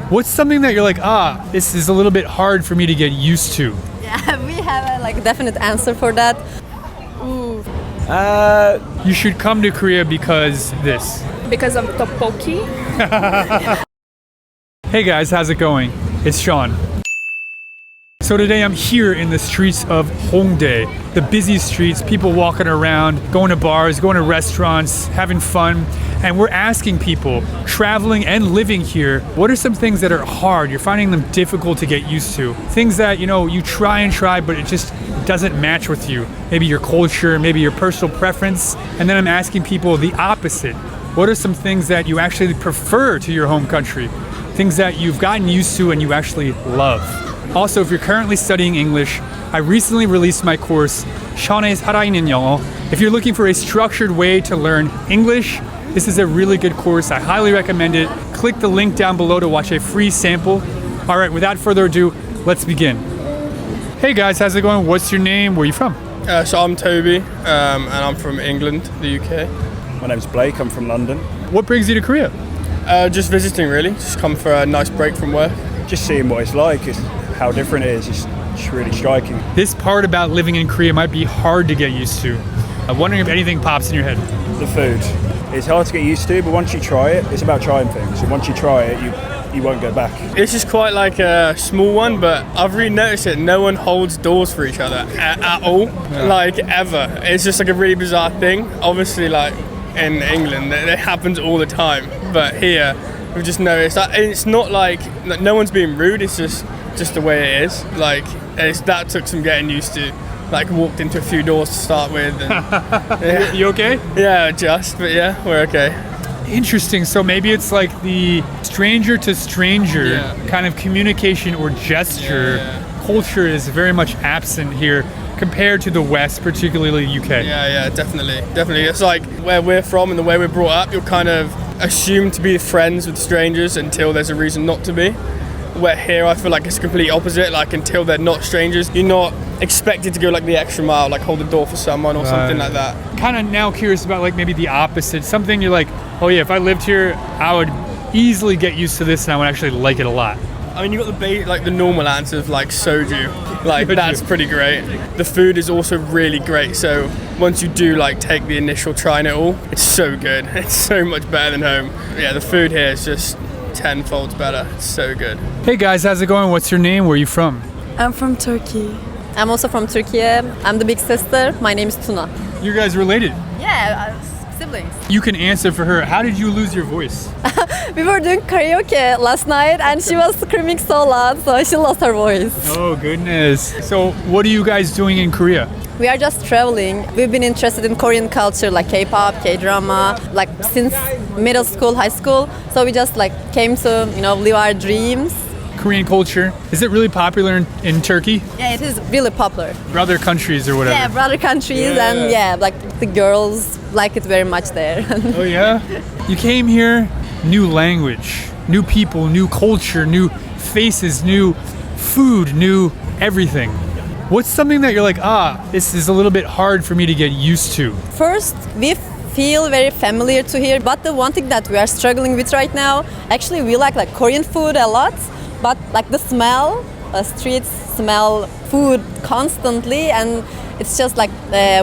What's something that you're like, this is a little bit hard for me to get used to? Yeah, we have a definite answer for that. Ooh. You should come to Korea because this. Because of tteokbokki. Hey guys, how's it going? It's Sean. So today I'm here in the streets of Hongdae, the busy streets, people walking around, going to bars, going to restaurants, having fun. And we're asking people, traveling and living here, what are some things that are hard? You're finding them difficult to get used to. Things that, you try and try, but it just doesn't match with you. Maybe your culture, maybe your personal preference. And then I'm asking people the opposite. What are some things that you actually prefer to your home country? Things that you've gotten used to and you actually love. Also, if you're currently studying English, I recently released my course, 션의 살아있는 영어. If you're looking for a structured way to learn English, this is a really good course. I highly recommend it. Click the link down below to watch a free sample. All right, without further ado, let's begin. Hey guys, how's it going? What's your name? Where are you from? So I'm Toby, and I'm from England, the UK. My name's Blake, I'm from London. What brings you to Korea? Just visiting really, just come for a nice break from work. Just seeing what it's like, how different it is. It's really striking. This part about living in Korea might be hard to get used to. I'm wondering if anything pops in your head. The food. It's hard to get used to, but once you try it, it's about trying things. And once you try it, you won't go back. This is quite like a small one, but I've really noticed it. No one holds doors for each other at all, like ever. It's just like a really bizarre thing. Obviously, like in England, it happens all the time, but here we've just noticed that it's not like no one's being rude. It's just the way it is. Like that took some getting used to. Like walked into a few doors to start with. And, yeah. You okay? Yeah, but yeah, we're okay. Interesting. So maybe it's like the stranger to stranger kind of communication or gesture. Culture is very much absent here compared to the West, particularly the UK. Yeah, definitely. It's like where we're from and the way we're brought up, you're kind of assumed to be friends with strangers until there's a reason not to be. Where here I feel like it's the complete opposite. Like until they're not strangers, you're not expected to go like the extra mile, like hold the door for someone or something like that. Kind of now curious about like maybe the opposite. Something you're like, oh yeah, if I lived here, I would easily get used to this and I would actually like it a lot. I mean, you got the normal answer of like soju, like that's pretty great. The food is also really great. So once you do like take the initial trying it all, it's so good. It's so much better than home. Yeah, the food here is just tenfold better. It's so good. Hey guys, how's it going? What's your name? Where are you from? I'm from Turkey. I'm also from Turkey. I'm the big sister. My name is Tuna. You guys related? Yeah, siblings. You can answer for her. How did you lose your voice? We were doing karaoke last night and she was screaming so loud, so she lost her voice. Oh goodness. So what are you guys doing in Korea? We are just traveling. We've been interested in Korean culture, like K-pop, K-drama, like since middle school, high school. So we just like came to, live our dreams. Korean culture, is it really popular in Turkey? Yeah, it is really popular. Other countries or whatever? Yeah, brother countries and like the girls like it very much there. Oh yeah? You came here, new language, new people, new culture, new faces, new food, new everything. What's something that you're like, this is a little bit hard for me to get used to? First, we feel very familiar to here, but the one thing that we are struggling with right now, actually we like Korean food a lot, but like the smell, streets smell food constantly, and it's just like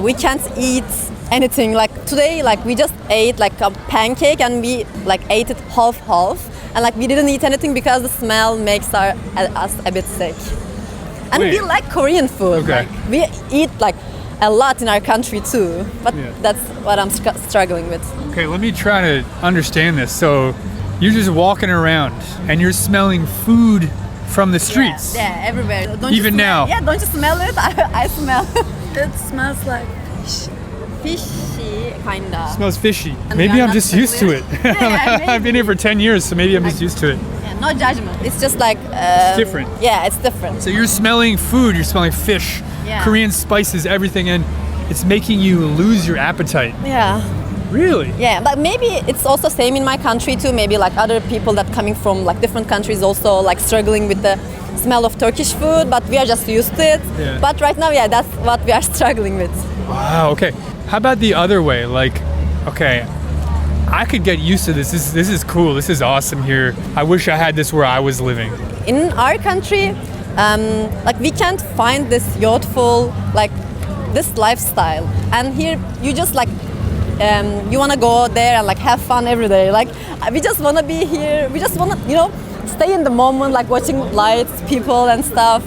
we can't eat anything. Like today, like we just ate like a pancake and we like ate it half, and like we didn't eat anything because the smell makes us a bit sick. And we like Korean food. Okay. Like, we eat like a lot in our country too, but that's what I'm struggling with. Okay, let me try to understand this. So you're just walking around and you're smelling food from the streets. Yeah, everywhere. Don't Even now. Yeah, don't you smell it? I smell. It smells like fish. Fishy, kinda. Smells fishy. And Maybe we are I'm not just used to it. Yeah, I've been here for 10 years, so maybe I'm just used to it. Yeah, no judgment. It's just like It's different. Yeah, it's different. So you're smelling food, you're smelling fish, Korean spices, everything, and it's making you lose your appetite. Yeah. Really? Yeah, but maybe it's also same in my country too. Maybe like other people that coming from like different countries also like struggling with the smell of Turkish food, but we are just used to it. Yeah. But right now, that's what we are struggling with. Wow, okay. How about the other way? Like, okay, I could get used to this. This is cool. This is awesome here. I wish I had this where I was living. In our country, like we can't find this youthful, like this lifestyle. And here you just like, you wanna go there and like have fun every day. Like we just wanna be here. We just wanna, stay in the moment, like watching lights, people and stuff.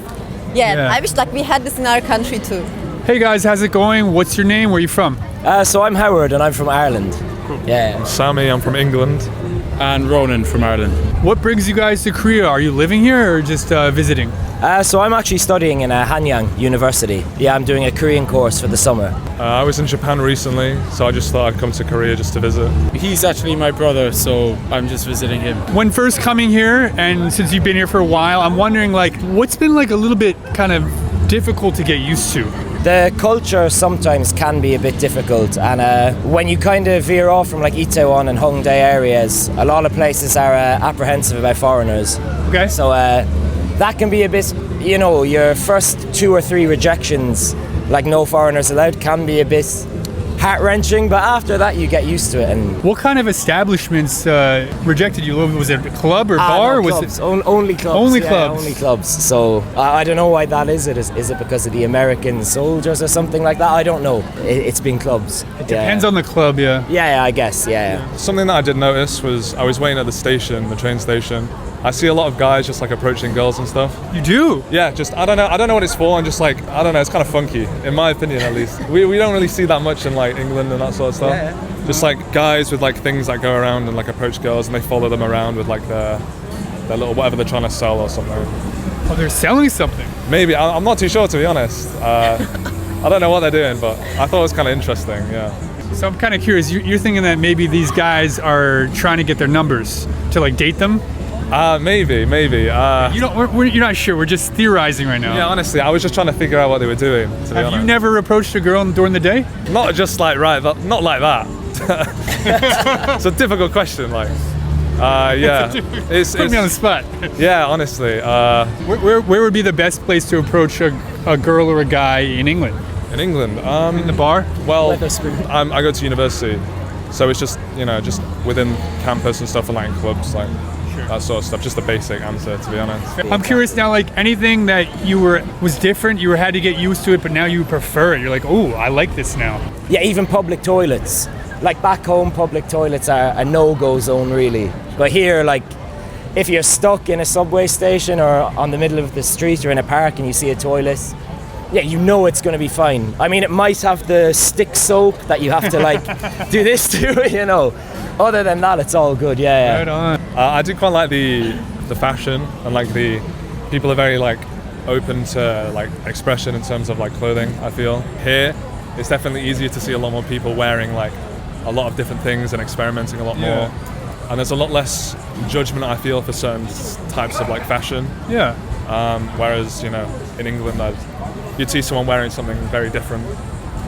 Yeah, I wish like we had this in our country too. Hey guys, how's it going? What's your name? Where are you from? So I'm Howard and I'm from Ireland. Yeah. Sammy, I'm from England. And Ronan from Ireland. What brings you guys to Korea? Are you living here or just visiting? So I'm actually studying in Hanyang University. Yeah, I'm doing a Korean course for the summer. I was in Japan recently, so I just thought I'd come to Korea just to visit. He's actually my brother, so I'm just visiting him. When first coming here, and since you've been here for a while, I'm wondering like, what's been like a little bit kind of difficult to get used to? The culture sometimes can be a bit difficult, and when you kind of veer off from like Itaewon and Hongdae areas, a lot of places are apprehensive about foreigners. Okay. So that can be a bit, your first 2 or 3 rejections, like no foreigners allowed, can be a bit heart-wrenching, but after that you get used to it. And what kind of establishments rejected you? Was it a club or bar? No, was clubs. it Only clubs? Only yeah, clubs. Only clubs. So I don't know why that is. Is it because of the American soldiers or something like that? I don't know. It's been clubs. It depends on the club, yeah. Yeah, I guess. Yeah. Something that I did notice was I was waiting at the train station. I see a lot of guys just like approaching girls and stuff. You do? Yeah, just I don't know what it's for. I'm just like I don't know. It's kind of funky, in my opinion at least. We don't really see that much in like England and that sort of stuff. Yeah. Just like guys with like things that go around and like approach girls and they follow them around with like their little whatever they're trying to sell or something. Oh, they're selling something. Maybe I'm not too sure to be honest. I don't know what they're doing, but I thought it was kind of interesting. Yeah. So I'm kind of curious. You're thinking that maybe these guys are trying to get their numbers to like date them? Maybe. You're not sure. We're just theorizing right now. Yeah, honestly, I was just trying to figure out what they were doing. To be Have honest. you never approached a girl during the day? Not just like not like that. It's a difficult question. Like, yeah, Put me on the spot. Yeah, honestly, Where would be the best place to approach a girl or a guy in England? in England, In the bar? well, I go to university, so it's just just within campus and stuff, and like in clubs, like that sort of stuff. Just a basic answer, to be honest. I'm curious now, like anything that was different, you had to get used to it, but now you prefer it. You're like, oh, I like this now. Yeah, even public toilets. Like back home, public toilets are a no-go zone, really. But here, like, if you're stuck in a subway station or on the middle of the street or in a park and you see a toilet, yeah, you know it's going to be fine. I mean, it might have the stick soap that you have to like do this to, Other than that, it's all good. Yeah. Right on. I do quite like the fashion, and like the people are very like open to like expression in terms of like clothing. I feel here it's definitely easier to see a lot more people wearing like a lot of different things and experimenting a lot more, and there's a lot less judgment, I feel, for certain types of like fashion. Yeah. Whereas in England you'd see someone wearing something very different,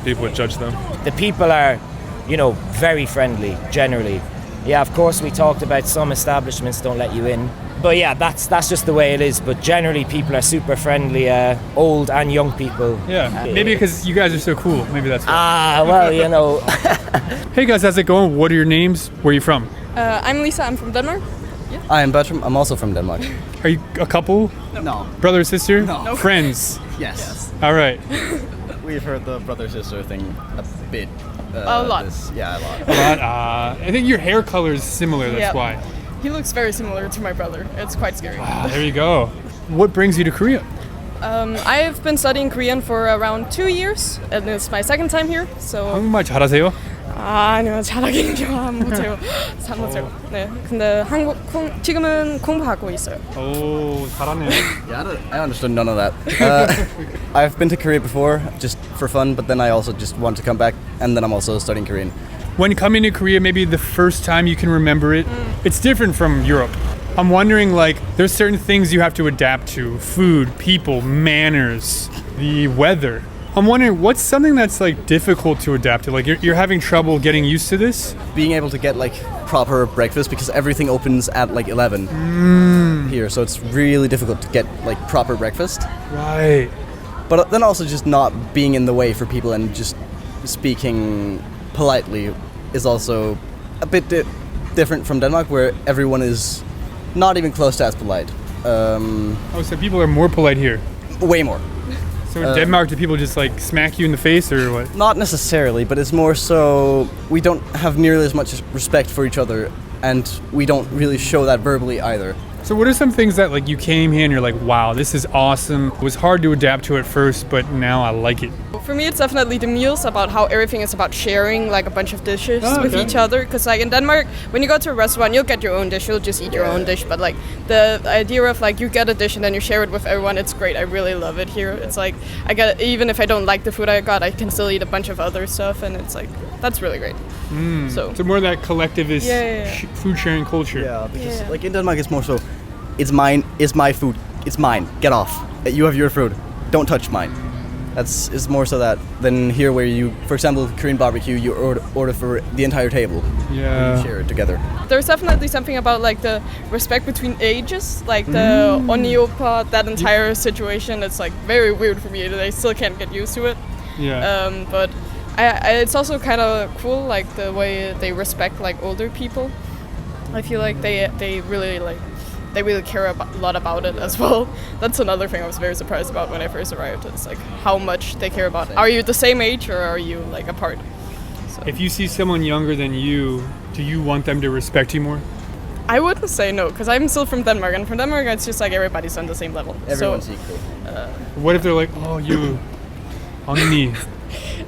people would judge them. The people are, very friendly, generally. Yeah, of course, we talked about some establishments don't let you in. But yeah, that's just the way it is. But generally, people are super friendly, old and young people. Yeah. Maybe because you guys are so cool. Maybe that's why. Well, Hey guys, how's it going? What are your names? Where are you from? I'm Lisa, I'm from Denmark. I am Bertram. I'm also from Denmark. Are you a couple? No. Brother, sister? No. Friends? Yes. All right. We've heard the brother-sister thing a bit. A lot. Yeah, a lot. But, I think your hair color is similar, that's Yeah. why. He looks very similar to my brother. It's quite scary. There you go. What brings you to Korea? I've been studying Korean for around 2 years, and it's my second time here. So 한국말 잘하세요? 아니요, 잘하기는 못해요. 잘 못해요. 네, 근데 지금은 공부하고 있어요. 오, 잘하네. Yeah, I understood none of that. I've been to Korea before, just for fun, but then I also just want to come back, and then I'm also studying Korean. When coming to Korea, maybe the first time you can remember it, it's different from Europe. I'm wondering, like, there's certain things you have to adapt to: food, people, manners, the weather. I'm wondering, what's something that's like difficult to adapt to? Like, you're having trouble getting used to this? Being able to get like proper breakfast, because everything opens at like 11 here, so it's really difficult to get like proper breakfast. Right. But then also just not being in the way for people and just speaking politely is also a bit different from Denmark, where everyone is not even close to as polite. Oh, so people are more polite here. Way more. So in Denmark, do people just like smack you in the face or what? Not necessarily, but it's more so we don't have nearly as much respect for each other, and we don't really show that verbally either. So what are some things that like you came here and you're like, wow, this is awesome. It was hard to adapt to at first, but now I like it. For me, it's definitely the meals, about how everything is about sharing like a bunch of dishes with each other. Because like in Denmark, when you go to a restaurant, you'll get your own dish, you'll just eat your own dish. But like the idea of like you get a dish and then you share it with everyone, it's great. I really love it here. It's like even if I don't like the food I got, I can still eat a bunch of other stuff, and it's like that's really great. So more of that collectivist food sharing culture. Yeah, because like in Denmark, it's more so, it's mine, it's my food, it's mine, get off. You have your food, don't touch mine. It's more so that than here where you, for example, Korean barbecue, you order for the entire table. Yeah. And you share it together. There's definitely something about like the respect between ages, like the oniopa, that entire situation. It's like very weird for me. I still can't get used to it. Yeah. But it's also kind of cool, like the way they respect like older people. I feel like they really care a lot about it as well. That's another thing I was very surprised about when I first arrived. It's like how much they care about it. Are you the same age or are you like apart? So. If you see someone younger than you, do you want them to respect you more? I wouldn't say no, because I'm still from Denmark, and from Denmark it's just like everybody's on the same level. Everyone's equal. What if they're like, oh, you, 언니?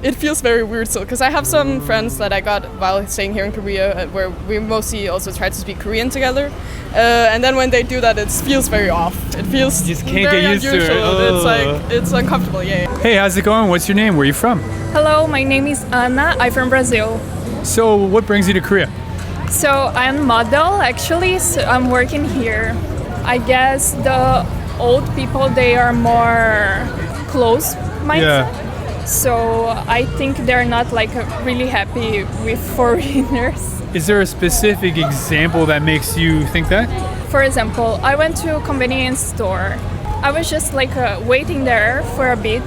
It feels very weird still, because I have some friends that I got while staying here in Korea, where we mostly also try to speak Korean together, and then when they do that, it feels very off. It feels you just can't very get used unusual. to it. It's like it's uncomfortable. Yeah. Hey, how's it going? What's your name? Where are you from? Hello, my name is Anna. I'm from Brazil. So, what brings you to Korea? So I'm a model actually. So I'm working here. I guess the old people, they are more close-minded. Yeah. So I think they're not like really happy with foreigners. Is there a specific example that makes you think that? For example, I went to a convenience store. I was just like waiting there for a bit,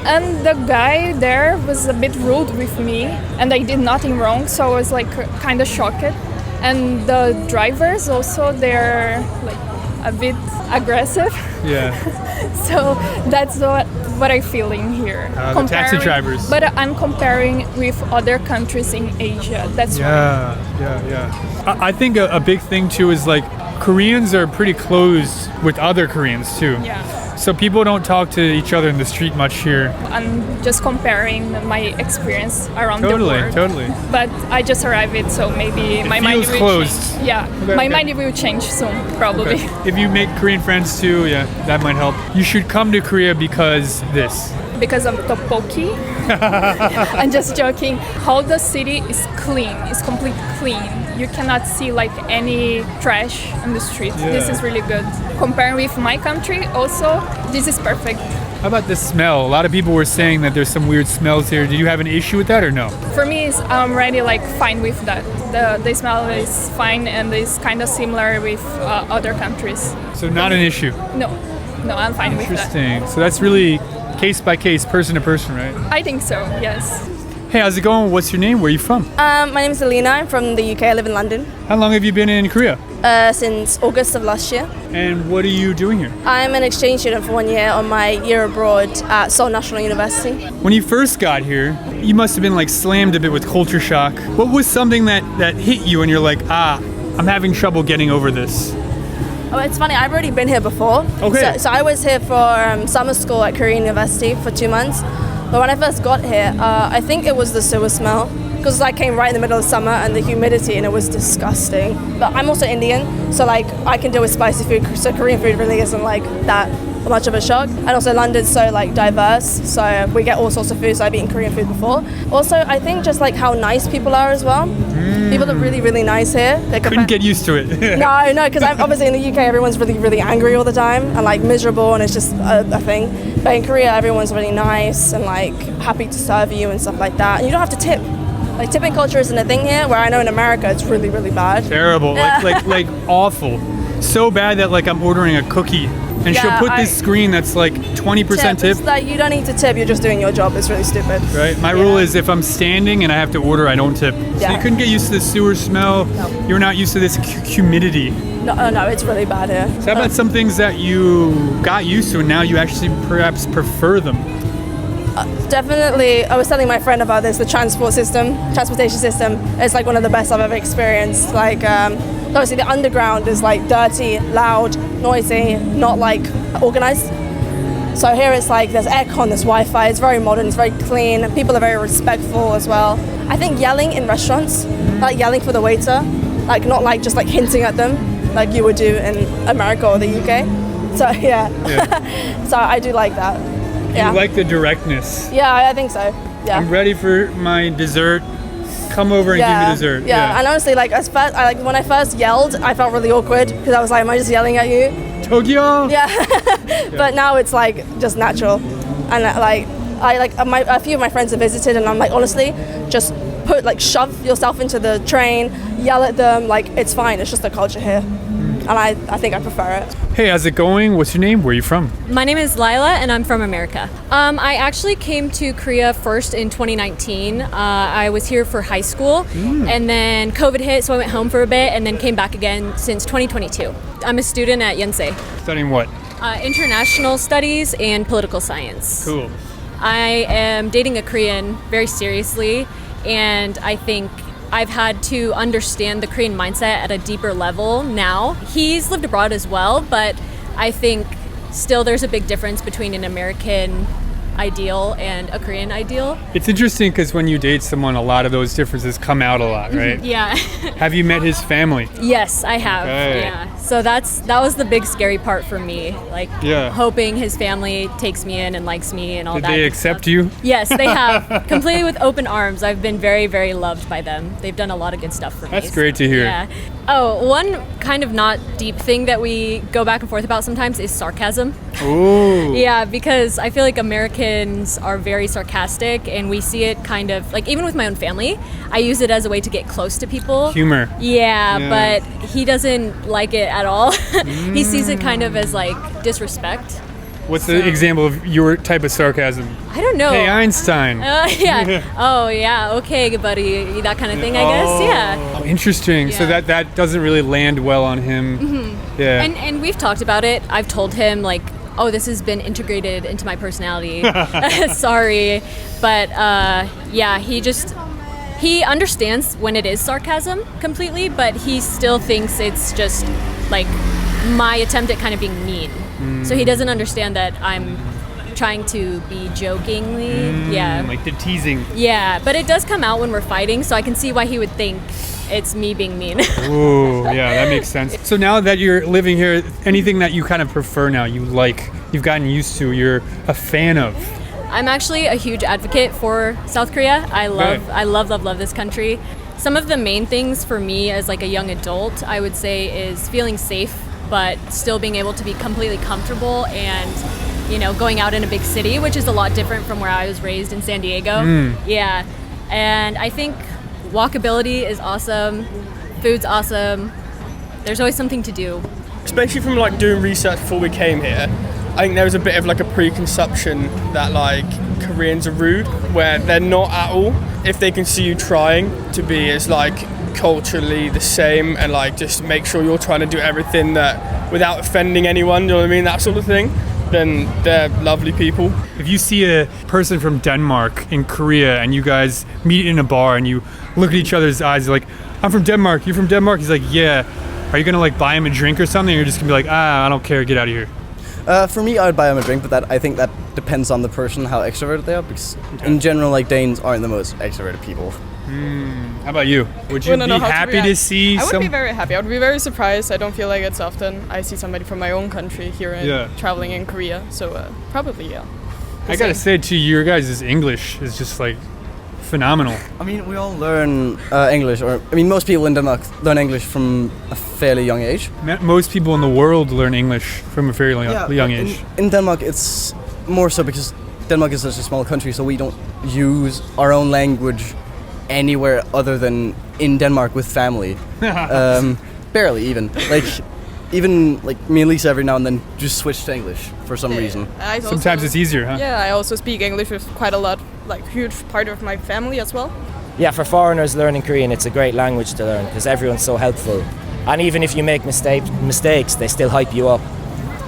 and the guy there was a bit rude with me, and I did nothing wrong, so I was like kind of shocked. And the drivers also, they're like a bit aggressive. Yeah. So that's what I'm feeling here. The taxi drivers. But I'm comparing with other countries in Asia. That's Yeah. I think a big thing too is like Koreans are pretty close with other Koreans too. Yeah. So people don't talk to each other in the street much here. I'm just comparing my experience around the world. Totally. But I just arrived, so maybe my mind will closed. change. Yeah, my mind will change soon, probably. Okay. If you make Korean friends too, yeah, that might help. You should come to Korea because this. Because of tteokbokki. I'm just joking. How the city is clean, it's completely clean. You cannot see like any trash on the street. Yeah. This is really good. Comparing with my country, also, this is perfect. How about the smell? A lot of people were saying that there's some weird smells here. Do you have an issue with that or no? For me, I'm already like fine with that. The smell is fine and it's kind of similar with other countries. So not an issue? No, I'm fine with that. Interesting. So that's really case by case, person to person, right? I think so, yes. Hey, how's it going? What's your name? Where are you from? My name is Alina. I'm from the UK. I live in London. How long have you been in Korea? Since August of last year. And what are you doing here? I'm an exchange student for 1 year on my year abroad at Seoul National University. When you first got here, you must have been like slammed a bit with culture shock. What was something that hit you and you're like, I'm having trouble getting over this? Oh, it's funny. I've already been here before. Okay. So I was here for summer school at Korean University for 2 months. But when I first got here, I think it was the sewer smell. Because I came right in the middle of summer and the humidity, and it was disgusting. But I'm also Indian, so like I can deal with spicy food. So Korean food really isn't like that much of a shock. And also London's so like diverse, so we get all sorts of food. So I've eaten Korean food before. Also, I think just like how nice people are as well. People are really, really nice here. Couldn't get used to it. No, because I'm obviously in the UK, everyone's really, really angry all the time and like miserable, and it's just a thing. But in Korea, everyone's really nice and like happy to serve you and stuff like that. And you don't have to tip. Like tipping culture isn't a thing here, where I know in America it's really, really bad. Terrible, like awful. so bad that like I'm ordering a cookie and she'll put this screen that's like 20% tip. It's like you don't need to tip, you're just doing your job. It's really stupid. Right. My rule is if I'm standing and I have to order, I don't tip. So Yeah. you couldn't get used to the sewer smell. No. You're not used to this humidity. No, it's really bad here. So how about some things that you got used to and now you actually perhaps prefer them? Definitely, I was telling my friend about this, the transportation system is like one of the best I've ever experienced. Like, obviously the underground is like dirty, loud, noisy, not like organized. So here it's like there's aircon, there's Wi-Fi, it's very modern, it's very clean, and people are very respectful as well. I think yelling in restaurants, like yelling for the waiter, like not like just like hinting at them like you would do in America or the UK. So yeah. So I do like that. Yeah. You like the directness. Yeah, I think so. Yeah. I'm ready for my dessert. Come over and give me dessert. Yeah. And honestly, like when I first yelled, I felt really awkward because I was like, "Am I just yelling at you?" Tokyo. Yeah. But now it's like just natural, and a few of my friends have visited, and I'm like, honestly, just shove yourself into the train, yell at them, like it's fine. It's just the culture here, and I think I prefer it. Hey, how's it going? What's your name? Where are you from? My name is Lila, and I'm from America. I actually came to Korea first in 2019. I was here for high school, and then COVID hit, so I went home for a bit, and then came back again since 2022. I'm a student at Yonsei. Studying what? International Studies and Political Science. Cool. I am dating a Korean very seriously, and I think I've had to understand the Korean mindset at a deeper level now. He's lived abroad as well, but I think still there's a big difference between an American ideal and a Korean ideal. It's interesting because when you date someone, a lot of those differences come out a lot, right? Yeah. Have you met his family? Yes, I have. Okay. Yeah. So that was the big scary part for me. Like hoping his family takes me in and likes me and all Did that. they good accept stuff. you? Yes, they have. Completely with open arms. I've been very, very loved by them. They've done a lot of good stuff for me. That's great to hear. Yeah. Oh, one kind of not deep thing that we go back and forth about sometimes is sarcasm. Ooh. Yeah, because I feel like Americans are very sarcastic, and we see it kind of like even with my own family, I use it as a way to get close to people. Humor. Yeah, but he doesn't like it at all. He sees it kind of as like disrespect. What's the example of your type of sarcasm? I don't know. Hey, Einstein. Yeah. Oh, yeah. Okay, buddy. That kind of thing, I guess. Yeah. Oh, interesting. So Yeah. that doesn't really land well on him. Mm-hmm. Yeah. And we've talked about it. I've told him like, oh, this has been integrated into my personality. Sorry, but yeah, he understands when it is sarcasm completely, but he still thinks it's just like my attempt at kind of being mean. So he doesn't understand that I'm trying to be jokingly. Yeah. Like the teasing. Yeah, but it does come out when we're fighting, so I can see why he would think it's me being mean. Ooh, yeah, that makes sense. So now that you're living here, anything that you kind of prefer now, you like, you've gotten used to, you're a fan of? I'm actually a huge advocate for South Korea. I love this country. Some of the main things for me as like a young adult, I would say, is feeling safe, but still being able to be completely comfortable and, you know, going out in a big city, which is a lot different from where I was raised in San Diego. Yeah. And I think walkability is awesome. Food's awesome. There's always something to do. Especially from like doing research before we came here, I think there was a bit of like a preconception that like Koreans are rude, where they're not at all. If they can see you trying to be as like culturally the same and like just make sure you're trying to do everything that without offending anyone, you know what I mean, that sort of thing, then they're lovely people. If you see a person from Denmark in Korea and you guys meet in a bar and you look at each other's eyes, you're like, I'm from Denmark, you're from Denmark? He's like, yeah. Are you gonna like buy him a drink or something? Or you're just gonna be like, I don't care, get out of here? For me, I would buy them a drink, but I think that depends on the person, how extroverted they are, because in general, like, Danes aren't the most extroverted people. How about you? Would you be happy to see I would be very happy. I would be very surprised. I don't feel like it's often I see somebody from my own country here traveling in Korea, so probably, yeah. I gotta say, too, your guys' English is just like phenomenal. I mean, we all learn English, or I mean, most people in Denmark learn English from a fairly young age. Most people in the world learn English from a fairly young age. In Denmark, it's more so because Denmark is such a small country, so we don't use our own language anywhere other than in Denmark with family. Barely even. Like, even like me and Lisa every now and then just switch to English for some reason. Sometimes it's easier, huh? Yeah, I also speak English with quite a lot, like huge part of my family as well. Yeah, for foreigners learning Korean, it's a great language to learn because everyone's so helpful. And even if you make mistakes, they still hype you up.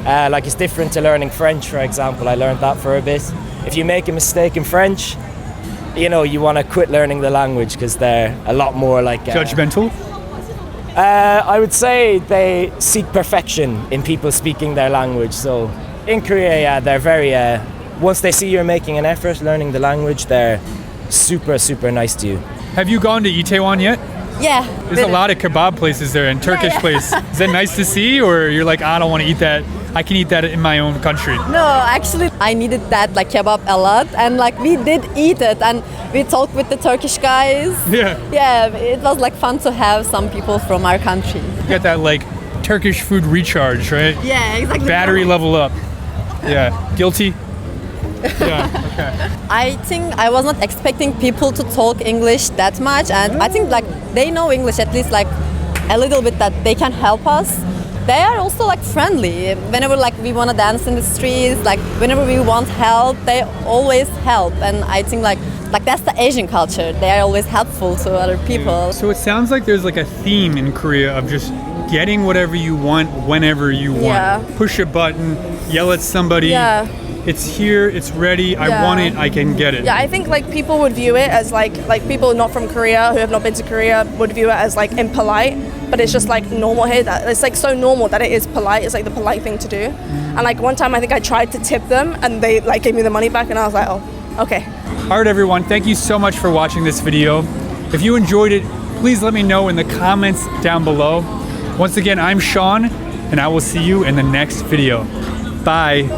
Like it's different to learning French, for example. I learned that for a bit. If you make a mistake in French, you know, you want to quit learning the language because they're a lot more like... Judgmental? I would say they seek perfection in people speaking their language. So in Korea, yeah, they're very... once they see you're making an effort learning the language, they're super, super nice to you. Have you gone to Itaewon yet? Yeah. There's a lot of kebab places there and Turkish place. Is that nice to see, or you're like, I don't want to eat that? I can eat that in my own country. No, actually, I needed that like kebab a lot, and like we did eat it, and we talked with the Turkish guys. Yeah. Yeah, it was like fun to have some people from our country. You got that like Turkish food recharge, right? Yeah, exactly. Battery level up. Yeah. Guilty? Yeah, okay. I think I was not expecting people to talk English that much, and I think like they know English at least like a little bit, that they can help us. They are also like friendly. Whenever like we want to dance in the streets, like whenever we want help, they always help. And I think like that's the Asian culture. They are always helpful to other people. So it sounds like there's like a theme in Korea of just getting whatever you want whenever you want. Yeah. Push a button, yell at somebody. Yeah. It's here, it's ready, I want it, I can get it. Yeah, I think like people would view it as like people not from Korea who have not been to Korea would view it as like impolite, but it's just like normal here. That it's like so normal that it is polite. It's like the polite thing to do. And like one time I think I tried to tip them and they like gave me the money back and I was like, oh, okay. All right, everyone, thank you so much for watching this video. If you enjoyed it, please let me know in the comments down below. Once again, I'm Sean, and I will see you in the next video. Bye.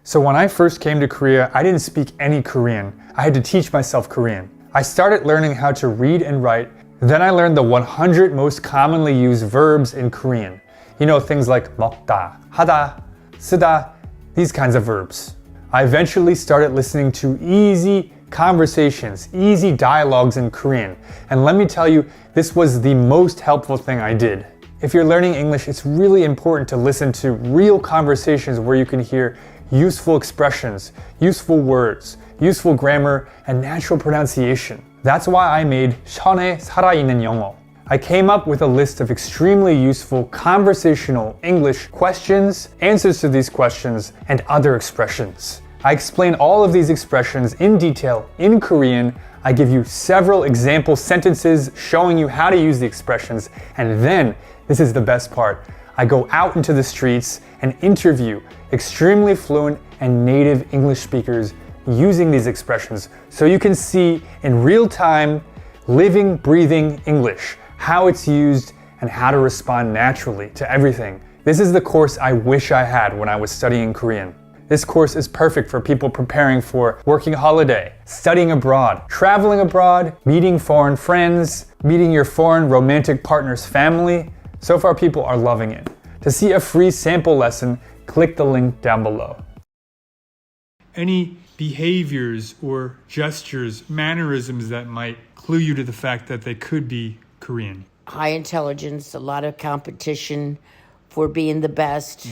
So when I first came to Korea, I didn't speak any Korean. I had to teach myself Korean. I started learning how to read and write. Then I learned the 100 most commonly used verbs in Korean. You know, things like 먹다, 하다, 쓰다, these kinds of verbs. I eventually started listening to easy conversations, easy dialogues in Korean. And let me tell you, this was the most helpful thing I did. If you're learning English, it's really important to listen to real conversations where you can hear useful expressions, useful words, useful grammar, and natural pronunciation. That's why I made 션에 살아있는 영어. I came up with a list of extremely useful conversational English questions, answers to these questions, and other expressions. I explain all of these expressions in detail in Korean. I give you several example sentences showing you how to use the expressions, and then, this is the best part, I go out into the streets and interview extremely fluent and native English speakers using these expressions so you can see in real time, living, breathing English, how it's used and how to respond naturally to everything. This is the course I wish I had when I was studying Korean. This course is perfect for people preparing for working holiday, studying abroad, traveling abroad, meeting foreign friends, meeting your foreign romantic partner's family. So far, people are loving it. To see a free sample lesson, click the link down below. Any behaviors or gestures, mannerisms that might clue you to the fact that they could be Korean? High intelligence, a lot of competition for being the best,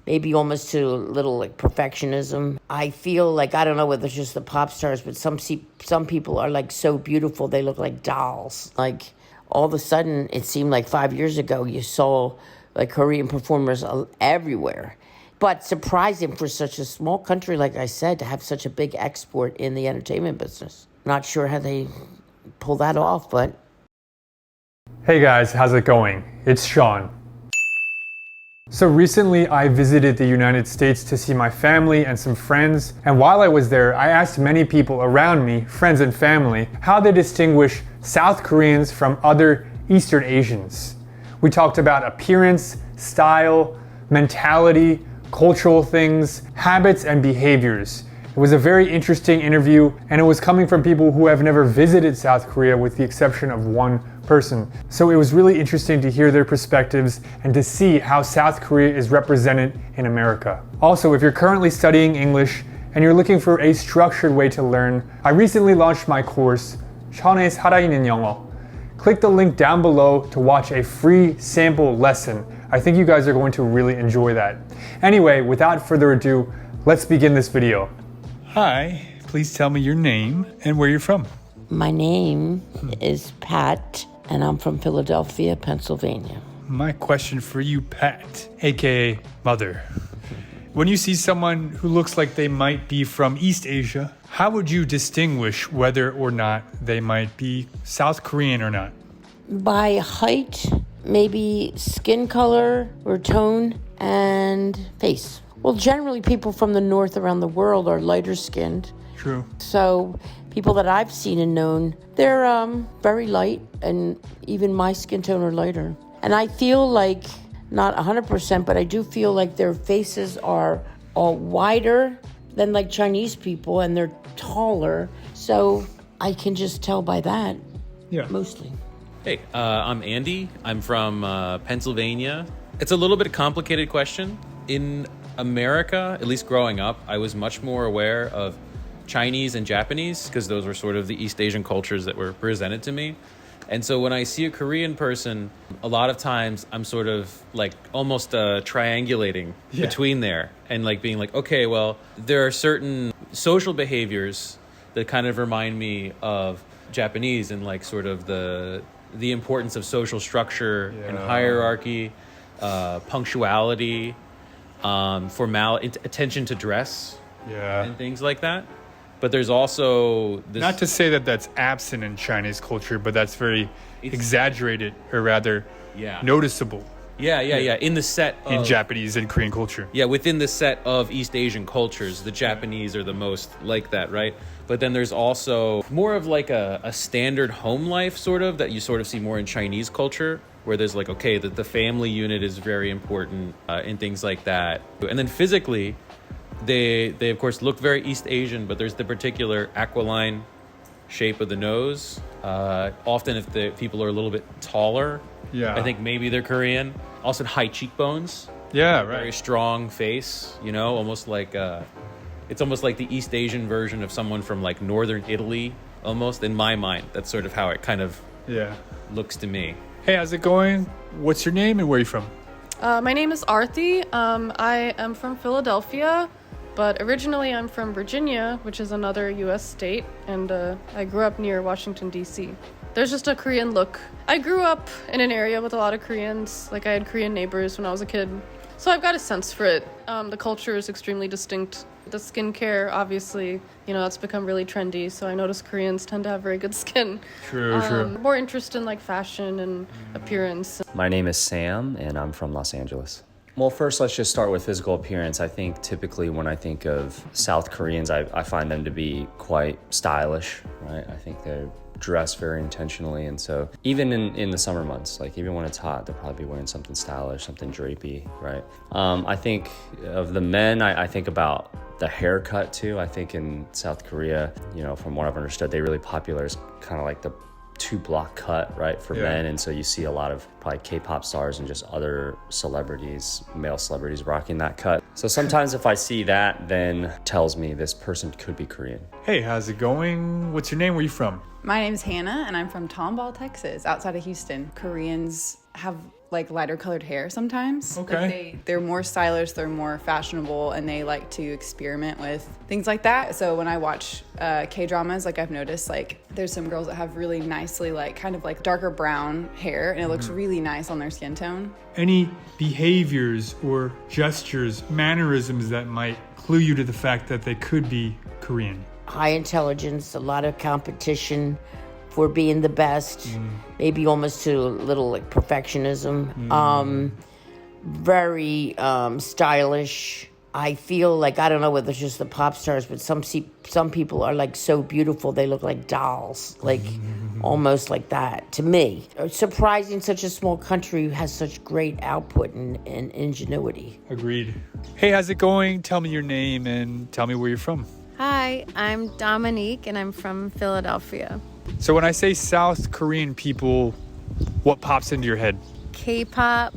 maybe almost to a little like perfectionism. I feel like, I don't know whether it's just the pop stars, but some people are like so beautiful, they look like dolls. Like all of a sudden, it seemed like 5 years ago, you saw like Korean performers everywhere. But surprising for such a small country, like I said, to have such a big export in the entertainment business. Not sure how they pull that off, but... Hey guys, how's it going? It's Sean. So recently I visited the United States to see my family and some friends, and while I was there, I asked many people around me, friends and family, how they distinguish South Koreans from other Eastern Asians. We talked about appearance, style, mentality, cultural things, habits, and behaviors. It was a very interesting interview, and it was coming from people who have never visited South Korea with the exception of one person. So it was really interesting to hear their perspectives and to see how South Korea is represented in America. Also, if you're currently studying English and you're looking for a structured way to learn, I recently launched my course, 션에 살아있는 영어. Click the link down below to watch a free sample lesson. I think you guys are going to really enjoy that. Anyway, without further ado, let's begin this video. Hi, please tell me your name and where you're from. My name is Pat, and I'm from Philadelphia, Pennsylvania. My question for you, Pat, aka Mother. When you see someone who looks like they might be from East Asia, how would you distinguish whether or not they might be South Korean or not? By height, maybe skin color or tone, and face. Well, generally people from the north around the world are lighter skinned. True. So people that I've seen and known, they're very light, and even my skin tone are lighter. And I feel like, not 100%, but I do feel like their faces are all wider than like Chinese people, and they're taller. So I can just tell by that, mostly. Hey, I'm Andy. I'm from Pennsylvania. It's a little bit complicated question. In America, at least growing up, I was much more aware of Chinese and Japanese because those were sort of the East Asian cultures that were presented to me. And so when I see a Korean person, a lot of times I'm sort of like almost triangulating between there and like being like, okay, well, there are certain social behaviors that kind of remind me of Japanese and like sort of the importance of social structure and hierarchy, punctuality, attention to dress, and things like that. But there's also this... Not to say that that's absent in Chinese culture, but that's very exaggerated, or rather noticeable. In the set of... In Japanese and Korean culture. Yeah, within the set of East Asian cultures, the Japanese are the most like that, right? But then there's also more of like a standard home life, sort of, that you sort of see more in Chinese culture, where there's like, okay, the family unit is very important and things like that. And then physically... They of course look very East Asian, but there's the particular aquiline shape of the nose. Often if the people are a little bit taller, I think maybe they're Korean. Also high cheekbones. Very strong face, you know, almost like it's almost like the East Asian version of someone from like northern Italy, almost, in my mind. That's sort of how it kind of looks to me. Hey, how's it going? What's your name and where are you from? My name is Arthi. I am from Philadelphia. But originally I'm from Virginia, which is another US state, and I grew up near Washington, D.C. There's just a Korean look. I grew up in an area with a lot of Koreans, like I had Korean neighbors when I was a kid. So I've got a sense for it. The culture is extremely distinct. The skincare, obviously, you know, that's become really trendy, so I notice Koreans tend to have very good skin. True. More interest in like fashion and appearance. My name is Sam, and I'm from Los Angeles. Well, first, let's just start with physical appearance. I think typically when I think of South Koreans, I find them to be quite stylish, right? I think they're dressed very intentionally. And so even in the summer months, like even when it's hot, they'll probably be wearing something stylish, something drapey, right? I think of the men, I think about the haircut too. I think in South Korea, you know, from what I've understood, they really popular is kind of like the 2-block cut, right, for men. And so you see a lot of probably K-pop stars and just other celebrities, male celebrities, rocking that cut. So sometimes if I see that, then tells me this person could be Korean. Hey, how's it going? What's your name? Where are you from? My name's Hannah, and I'm from Tomball, Texas, outside of Houston. Koreans have like lighter colored hair sometimes. Okay. Like they're more stylish, they're more fashionable, and they like to experiment with things like that. So when I watch K-dramas, like I've noticed, like there's some girls that have really nicely like kind of like darker brown hair, and it looks really nice on their skin tone. Any behaviors or gestures, mannerisms that might clue you to the fact that they could be Korean? High intelligence, a lot of competition for being the best, maybe almost to a little like perfectionism. Very stylish. I feel like, I don't know whether it's just the pop stars, but some people are like so beautiful, they look like dolls, like almost like that to me. It's surprising such a small country has such great output and ingenuity. Agreed. Hey, how's it going? Tell me your name and tell me where you're from. Hi, I'm Dominique and I'm from Philadelphia. So when I say South Korean people, what pops into your head? K-pop,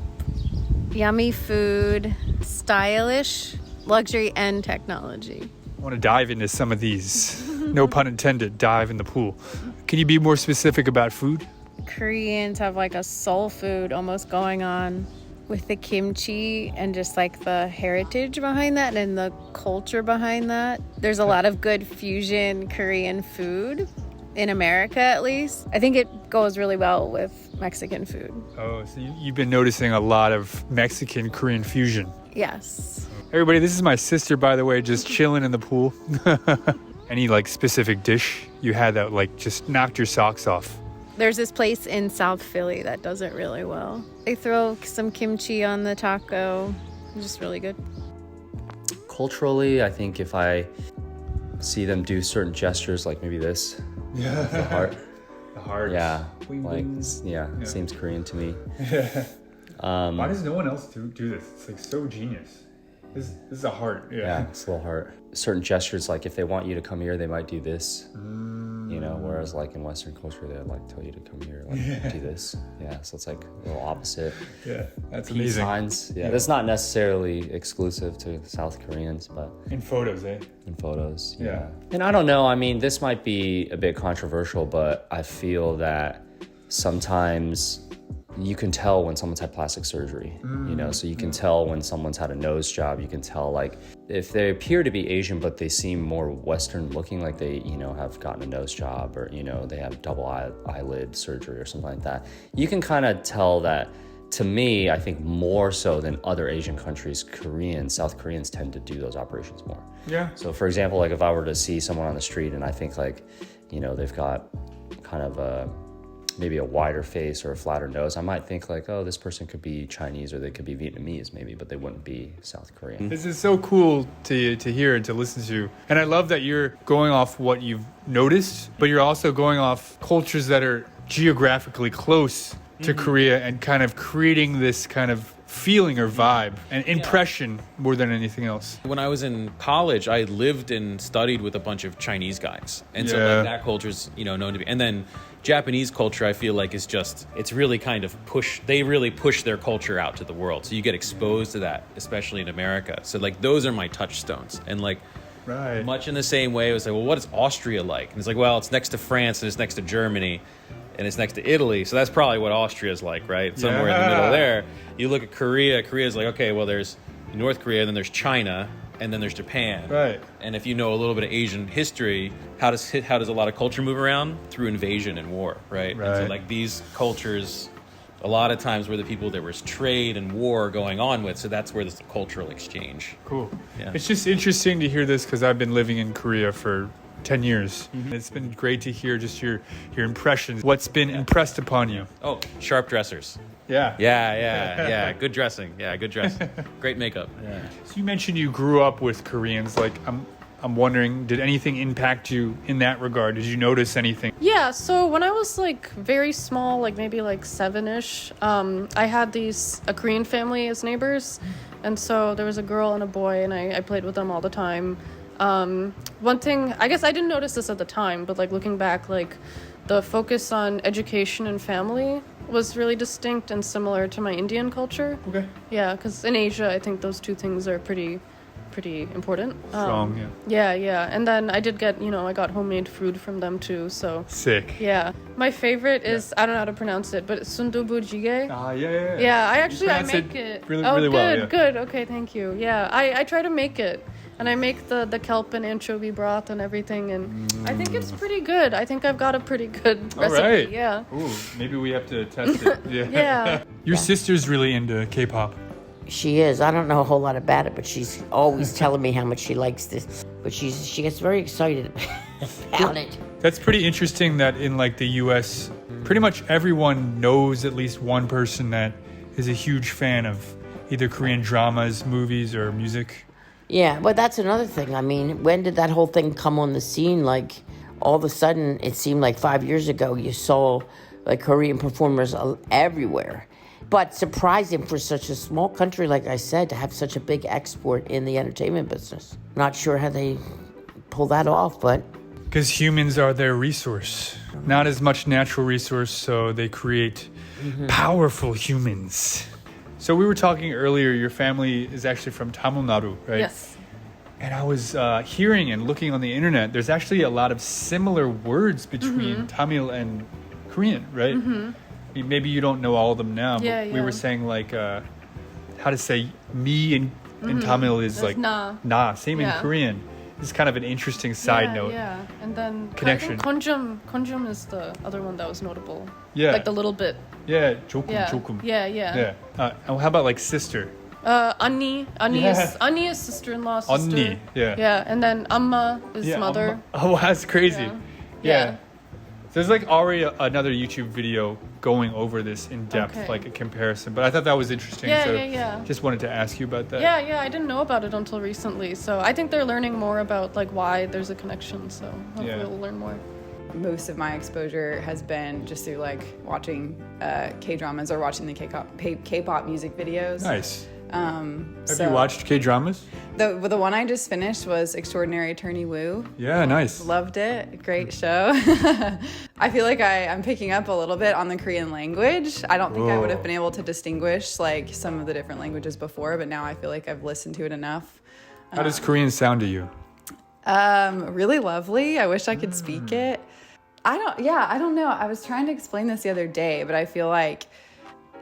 yummy food, stylish, luxury, and technology. I want to dive into some of these. No pun intended, dive in the pool. Can you be more specific about food? Koreans have like a soul food almost going on. with the kimchi and just like the heritage behind that and the culture behind that. There's a lot of good fusion Korean food in America, at least. I think it goes really well with Mexican food. Oh, so you've been noticing a lot of Mexican Korean fusion. Yes. Everybody, this is my sister, by the way, just chilling in the pool. Any like specific dish you had that like just knocked your socks off? There's this place in South Philly that does it really well. They throw some kimchi on the taco. It's just really good. Culturally, I think if I see them do certain gestures, like maybe this, the heart. The heart. Yeah, Bling, like bling. yeah, Yeah. seems Korean to me. Why does no one else do this? It's like so genius. This is a heart. Yeah, it's a little heart. Certain gestures, like if they want you to come here, they might do this. You know, whereas like in Western culture, they'd like tell you to come here, like do this. Yeah, so it's like a little opposite. Yeah, that's Peace amazing. signs. Yeah, that's not necessarily exclusive to South Koreans, but In photos, eh? in photos, Yeah. yeah. And I don't know, I mean, this might be a bit controversial, but I feel that sometimes you can tell when someone's had plastic surgery, you know, so you can tell when someone's had a nose job. You can tell, like, if they appear to be Asian, but they seem more Western looking, like they, you know, have gotten a nose job or, you know, they have double eyelid surgery or something like that. You can kind of tell that, to me, I think more so than other Asian countries, South Koreans tend to do those operations more. Yeah. So for example, like if I were to see someone on the street and I think like, you know, they've got kind of maybe a wider face or a flatter nose, I might think like, oh, this person could be Chinese or they could be Vietnamese maybe, but they wouldn't be South Korean. This is so cool to hear and to listen to. And I love that you're going off what you've noticed, but you're also going off cultures that are geographically close to Korea and kind of creating this kind of feeling or vibe and impression more than anything else. When I was in college, I lived and studied with a bunch of Chinese guys. And so Yeah. like, that culture's, you know, known to be. And then Japanese culture, I feel like is just, it's really kind of they really push their culture out to the world. So you get exposed to that, especially in America. So like those are my touchstones. And like, Right. much in the same way, it was like, well, what is Austria like? And it's like, well, it's next to France and it's next to Germany and it's next to Italy. So that's probably what Austria is like, right? Somewhere in the middle there. You look at Korea, Korea's like, okay, well, there's North Korea, then there's China, and then there's Japan. Right. And if you know a little bit of Asian history, how does a lot of culture move around? Through invasion and war, right? And so Right. like these cultures, a lot of times were the people there was trade and war going on with. So that's where there's the cultural exchange. Cool. Yeah. It's just interesting to hear this because I've been living in Korea for 10 years. It's been great to hear just your impressions. What's been impressed upon you? Oh, sharp dressers. Yeah. Yeah. Good dressing. Yeah, good dressing. Great makeup. Yeah. So you mentioned you grew up with Koreans. Like, I'm wondering, did anything impact you in that regard? Did you notice anything? Yeah, so when I was like very small, like maybe like 7-ish, I had a Korean family as neighbors. And so there was a girl and a boy, and I played with them all the time. One thing, I guess I didn't notice this at the time, but like looking back, like the focus on education and family was really distinct and similar to my Indian culture. Okay. Yeah, because in Asia, I think those two things are pretty important. Strong, yeah. Yeah. And then I did get, I got homemade food from them too, so. Sick. Yeah. My favorite is, I don't know how to pronounce it, but sundubu jjigae. Yeah. Yeah, I pronounce make it. really, oh, really good, well, yeah. good. Okay, thank you. Yeah, I try to make it. And I make the kelp and anchovy broth and everything, and I think it's pretty good. I think I've got a pretty good All recipe. right. Yeah. Ooh, maybe we have to test it. Yeah. Yeah. Your sister's really into K-pop. She is. I don't know a whole lot about it, but she's always telling me how much she likes this. But she gets very excited about it. That's pretty interesting that in like the US, pretty much everyone knows at least one person that is a huge fan of either Korean dramas, movies, or music. Yeah, but that's another thing. I mean, when did that whole thing come on the scene? Like, all of a sudden, it seemed like 5 years ago, you saw like Korean performers everywhere. But surprising for such a small country, like I said, to have such a big export in the entertainment business. Not sure how they pull that off, but... Because humans are their resource. Not as much natural resource, so they create powerful humans. So we were talking earlier, your family is actually from Tamil Nadu, right? Yes. And I was hearing and looking on the internet, there's actually a lot of similar words between Tamil and Korean, right? I mean, maybe you don't know all of them now, but we were saying like how to say me in Tamil is That's like na. Same in Yeah. Korean. It's kind of an interesting side note. Yeah, and then Connection. Konjum is the other one that was notable. Yeah. Like the little bit. Yeah, jokum, Yeah. jokum. Yeah. And how about like sister? Anni. Yeah. Anni is sister-in-law, sister. Anni, yeah. Yeah, and then Amma is mother. Oh, that's crazy. Yeah. There's like already another YouTube video going over this in depth, Okay. like a comparison. But I thought that was interesting. Yeah, so yeah. Just wanted to ask you about that. Yeah, I didn't know about it until recently. So I think they're learning more about like why there's a connection. So hopefully we'll learn more. Most of my exposure has been just through like watching K-dramas or watching the K-pop music videos. Nice. Have you watched K-dramas? The one I just finished was Extraordinary Attorney Woo. Yeah, nice. Loved it. Great show. I feel like I'm picking up a little bit on the Korean language. I don't think I would have been able to distinguish like some of the different languages before, but now I feel like I've listened to it enough. How does Korean sound to you? Really lovely. I wish I could speak it. I don't know. I was trying to explain this the other day, but I feel like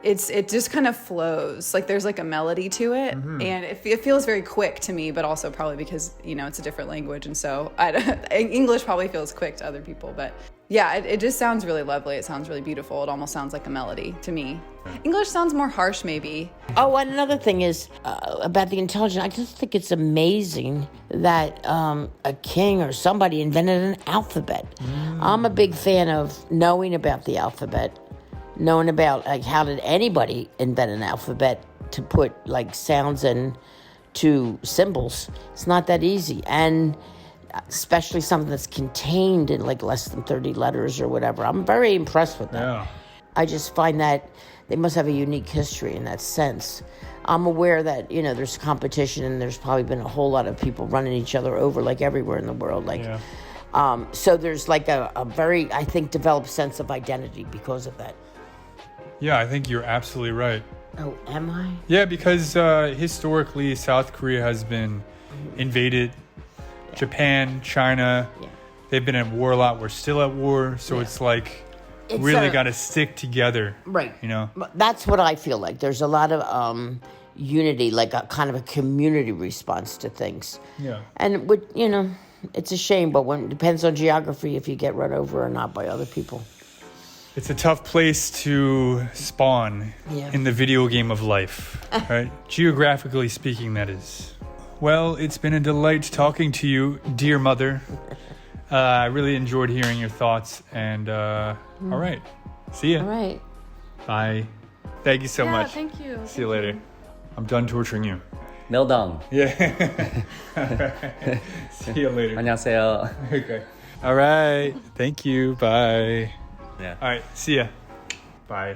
it just kind of flows. Like there's like a melody to it, and it feels very quick to me, but also probably because, it's a different language, and so English probably feels quick to other people, but yeah, it just sounds really lovely. It sounds really beautiful. It almost sounds like a melody to me. English sounds more harsh, maybe. Oh, and another thing is about the intelligence. I just think it's amazing that a king or somebody invented an alphabet. I'm a big fan of knowing about the alphabet, knowing about like how did anybody invent an alphabet to put like sounds into symbols. It's not that easy, and especially something that's contained in like less than 30 letters or whatever. I'm very impressed with that. Yeah. I just find that they must have a unique history in that sense. I'm aware that, there's competition and there's probably been a whole lot of people running each other over like everywhere in the world. So there's like a very, I think, developed sense of identity because of that. Yeah, I think you're absolutely right. Oh, am I? Yeah, because historically South Korea has been invaded. Japan, China, they've been at war a lot. We're still at war. So it's like really got to stick together. Right. That's what I feel like. There's a lot of unity, like a kind of a community response to things. Yeah. And, it's a shame, but it depends on geography if you get run over or not by other people. It's a tough place to spawn in the video game of life, right? Geographically speaking, that is. Well, it's been a delight talking to you, dear mother. I really enjoyed hearing your thoughts. And all right. See ya. All right. Bye. Thank you so much. Thank you. See you later. I'm done torturing you. Mildong. Yeah. See you later. 안녕하세요. Okay. All right. Thank you. Bye. Yeah. All right. See ya. Bye.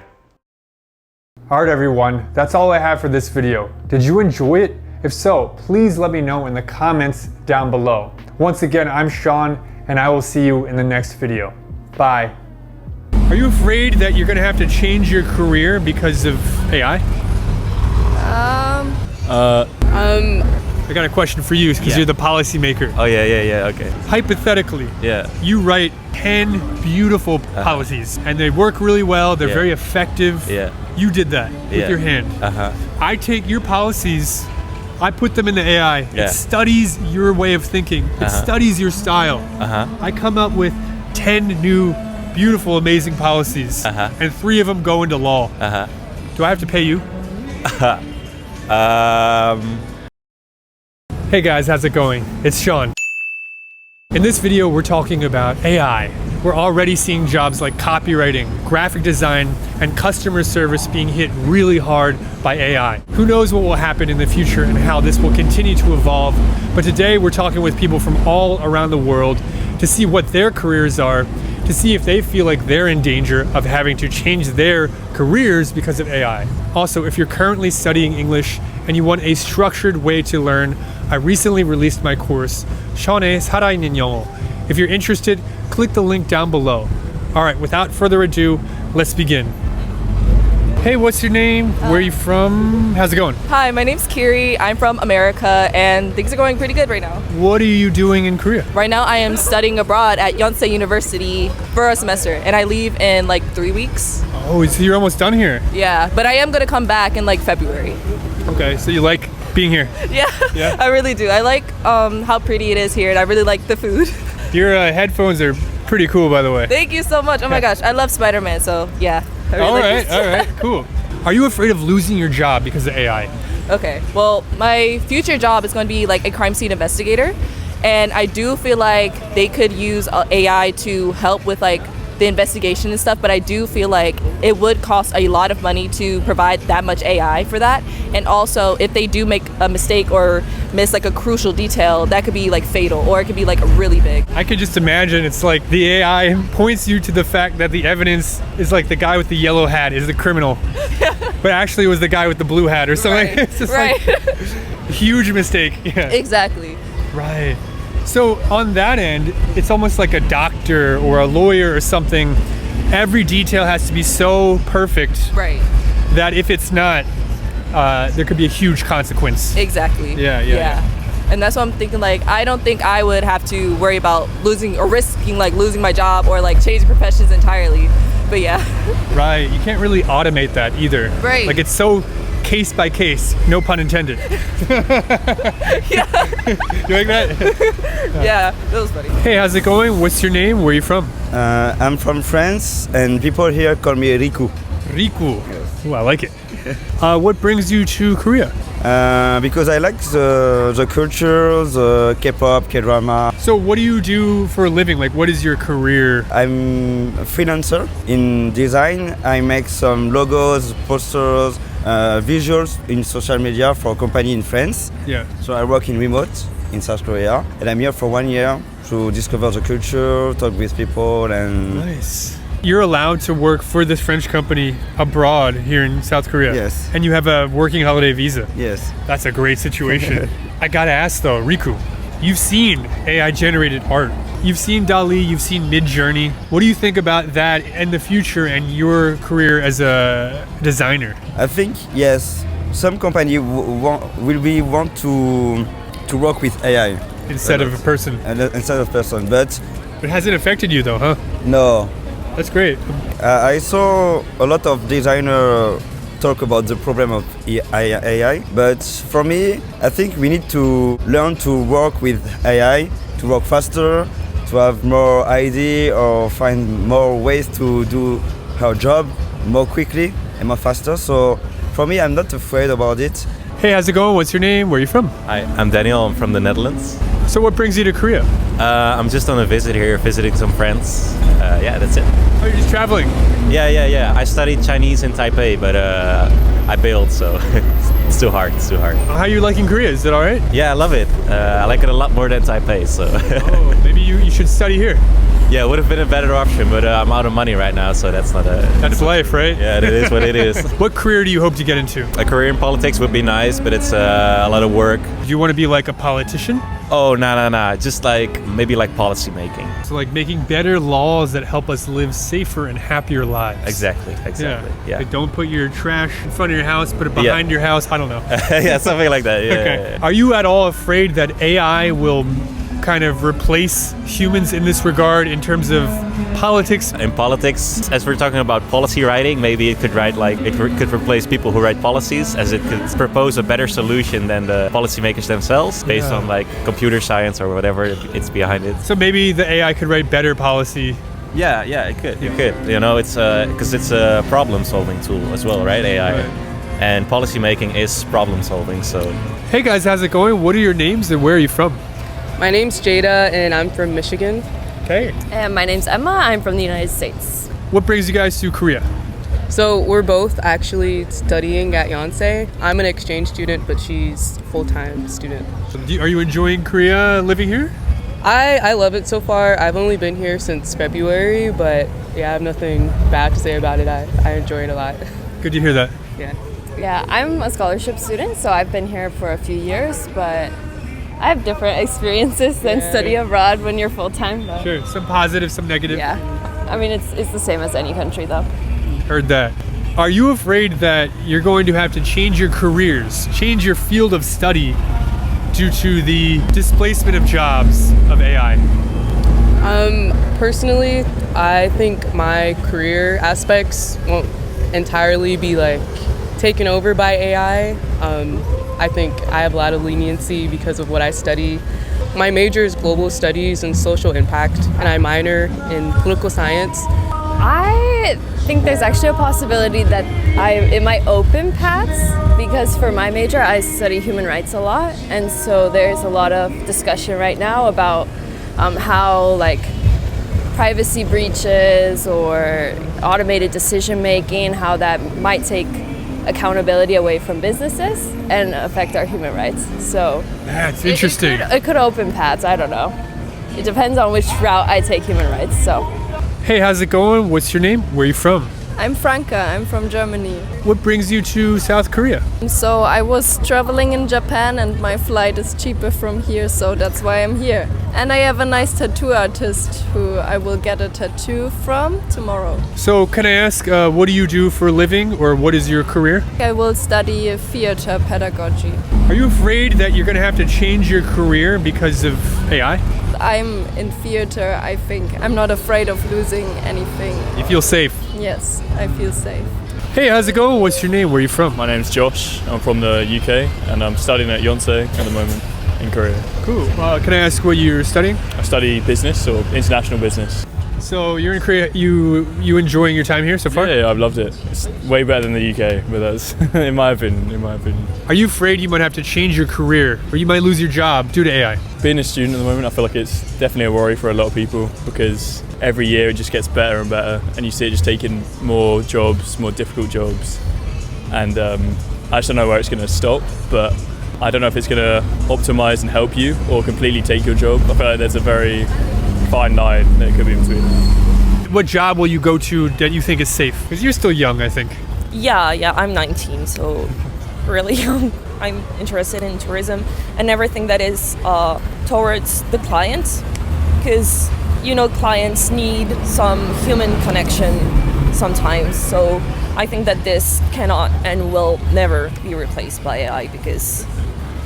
All right, everyone. That's all I have for this video. Did you enjoy it? If so, please let me know in the comments down below. Once again, I'm Sean, and I will see you in the next video. Bye. Are you afraid that you're going to have to change your career because of AI? I got a question for you because you're the policymaker. Oh, yeah, okay. Hypothetically, you write 10 beautiful policies and they work really well, they're very effective. You did that with your hand. I take your policies, I put them in the AI. It studies your way of thinking. It studies your style. I come up with 10 new, beautiful, amazing policies, and 3 of them go into law. Do I have to pay you? Hey guys, how's it going? It's Sean. In this video, we're talking about AI. We're already seeing jobs like copywriting, graphic design, and customer service being hit really hard by AI. Who knows what will happen in the future and how this will continue to evolve, but today we're talking with people from all around the world to see what their careers are, to see if they feel like they're in danger of having to change their careers because of AI. Also, if you're currently studying English and you want a structured way to learn, I recently released my course, Sean의 살아있는 영어. If you're interested, click the link down below. All right, without further ado, let's begin. Hey, what's your name? Where are you from? How's it going? Hi, my name's Kiri. I'm from America, and things are going pretty good right now. What are you doing in Korea? Right now, I am studying abroad at Yonsei University for a semester, and I leave in like 3 weeks. Oh, so you're almost done here? Yeah, but I am gonna come back in like February. Okay, so you like being here? Yeah, I really do. I like how pretty it is here, and I really like the food. Your headphones are pretty cool, by the way. Thank you so much. Oh my gosh, I love Spider-Man, so yeah. I really like this. All right, cool. Are you afraid of losing your job because of AI? Okay, well, my future job is going to be like a crime scene investigator, and I do feel like they could use AI to help with like the investigation and stuff, but I do feel like it would cost a lot of money to provide that much AI for that. And also, if they do make a mistake or miss like a crucial detail, that could be like fatal, or it could be like really big. I could just imagine it's like the AI points you to the fact that the evidence is like the guy with the yellow hat is the criminal, but actually it was the guy with the blue hat or something. Right. It's just Right. like huge mistake. Yeah. Exactly. Right. So on that end, it's almost like a doctor or a lawyer or something. Every detail has to be so perfect, Right. that if it's not, there could be a huge consequence. Exactly. Yeah. And that's what I'm thinking, like, I don't think I would have to worry about losing or risking like losing my job or like changing professions entirely. But yeah. Right. You can't really automate that either. Right. Like it's so case by case, no pun intended. Yeah. You like that? Yeah, that was funny. Hey, how's it going? What's your name? Where are you from? I'm from France, and people here call me Riku. Riku. Ooh, I like it. What brings you to Korea? Because I like the culture, the K-pop, K-drama. So what do you do for a living? Like, what is your career? I'm a freelancer in design. I make some logos, posters, visuals in social media for a company in France. Yeah. So I work in remote in South Korea, and I'm here for 1 year to discover the culture, talk with people, and Nice. You're allowed to work for this French company abroad here in South Korea. Yes. And you have a working holiday visa. Yes. That's a great situation. I gotta ask though, Riku, you've seen AI generated art. You've seen Dali, you've seen Midjourney. What do you think about that in the future and your career as a designer? I think yes, some company want to work with AI Instead of a person. Instead of person, but it hasn't affected you though, huh? No. That's great. I saw a lot of designers talk about the problem of AI, but for me, I think we need to learn to work with AI, to work faster, to have more idea or find more ways to do our job more quickly and more faster. So for me, I'm not afraid about it. Hey, how's it going? What's your name? Where are you from? Hi, I'm Daniel. I'm from the Netherlands. So what brings you to Korea? I'm just on a visit here, visiting some friends. Yeah, that's it. Oh, you're just traveling? Yeah. I studied Chinese in Taipei, but I bailed, so it's too hard. How are you liking Korea? Is it all right? Yeah, I love it. I like it a lot more than Taipei, so. Oh, maybe you should study here. Yeah, it would have been a better option, but I'm out of money right now, so that's not a... That's life, right? Yeah, it is what it is. What career do you hope to get into? A career in politics would be nice, but it's a lot of work. Do you want to be like a politician? Oh, no. Just like, maybe like policy making. So like making better laws that help us live safer and happier lives. Exactly. Yeah. Like don't put your trash in front of your house, put it behind your house. I don't know. Yeah, something like that. Yeah, okay. yeah. Are you at all afraid that AI will kind of replace humans in this regard in terms of politics? In politics, as we're talking about policy writing, maybe it could could replace people who write policies, as it could propose a better solution than the policymakers themselves, based on like computer science or whatever it's behind it. So maybe the AI could write better policy. Yeah, it could. It could. You know, it's because it's a problem-solving tool as well, right? AI. Right. And policy making is problem-solving. So. Hey guys, how's it going? What are your names and where are you from? My name's Jada and I'm from Michigan. Okay. And my name's Emma. I'm from the United States. What brings you guys to Korea? So we're both actually studying at Yonsei. I'm an exchange student, but she's a full-time student. Are you enjoying Korea, living here? I love it so far. I've only been here since February, but yeah, I have nothing bad to say about it. I enjoy it a lot. Good to hear that. Yeah. Yeah, I'm a scholarship student, so I've been here for a few years, but I have different experiences than study abroad when you're full-time. Though. Sure, some positive, some negative. Yeah, I mean, it's the same as any country, though. Heard that. Are you afraid that you're going to have to change your careers, change your field of study due to the displacement of jobs of AI? Personally, I think my career aspects won't entirely be like taken over by AI. I think I have a lot of leniency because of what I study. My major is global studies and social impact, and I minor in political science. I think there's actually a possibility that it might open paths, because for my major I study human rights a lot, and so there's a lot of discussion right now about how like privacy breaches or automated decision making, how that might take accountability away from businesses and affect our human rights. So that's interesting. It could open paths. I don't know. It depends on which route I take human rights. So. Hey, how's it going? What's your name? Where are you from? I'm Franca. I'm from Germany. What brings you to South Korea? So I was traveling in Japan and my flight is cheaper from here, so that's why I'm here. And I have a nice tattoo artist who I will get a tattoo from tomorrow. So can I ask, what do you do for a living, or what is your career? I will study theater pedagogy. Are you afraid that you're going to have to change your career because of AI? I'm in theater, I think. I'm not afraid of losing anything. You feel safe? Yes, I feel safe. Hey, how's it going? What's your name? Where are you from? My name's Josh. I'm from the UK and I'm studying at Yonsei at the moment in Korea. Cool. Can I ask what you're studying? I study business or international business. So you're in Korea. You enjoying your time here so far? Yeah, I've loved it. It's way better than the UK, but that's in my opinion. Are you afraid you might have to change your career, or you might lose your job due to AI? Being a student at the moment, I feel like it's definitely a worry for a lot of people, because every year it just gets better and better, and you see it just taking more jobs, more difficult jobs, and I just don't know where it's going to stop, but I don't know if it's going to optimize and help you or completely take your job. I feel like there's a very fine line that it could be in between. What job will you go to that you think is safe? Because you're still young, I think. Yeah, I'm 19, so really young. I'm interested in tourism and everything that is towards the clients, because clients need some human connection sometimes. So I think that this cannot and will never be replaced by AI, because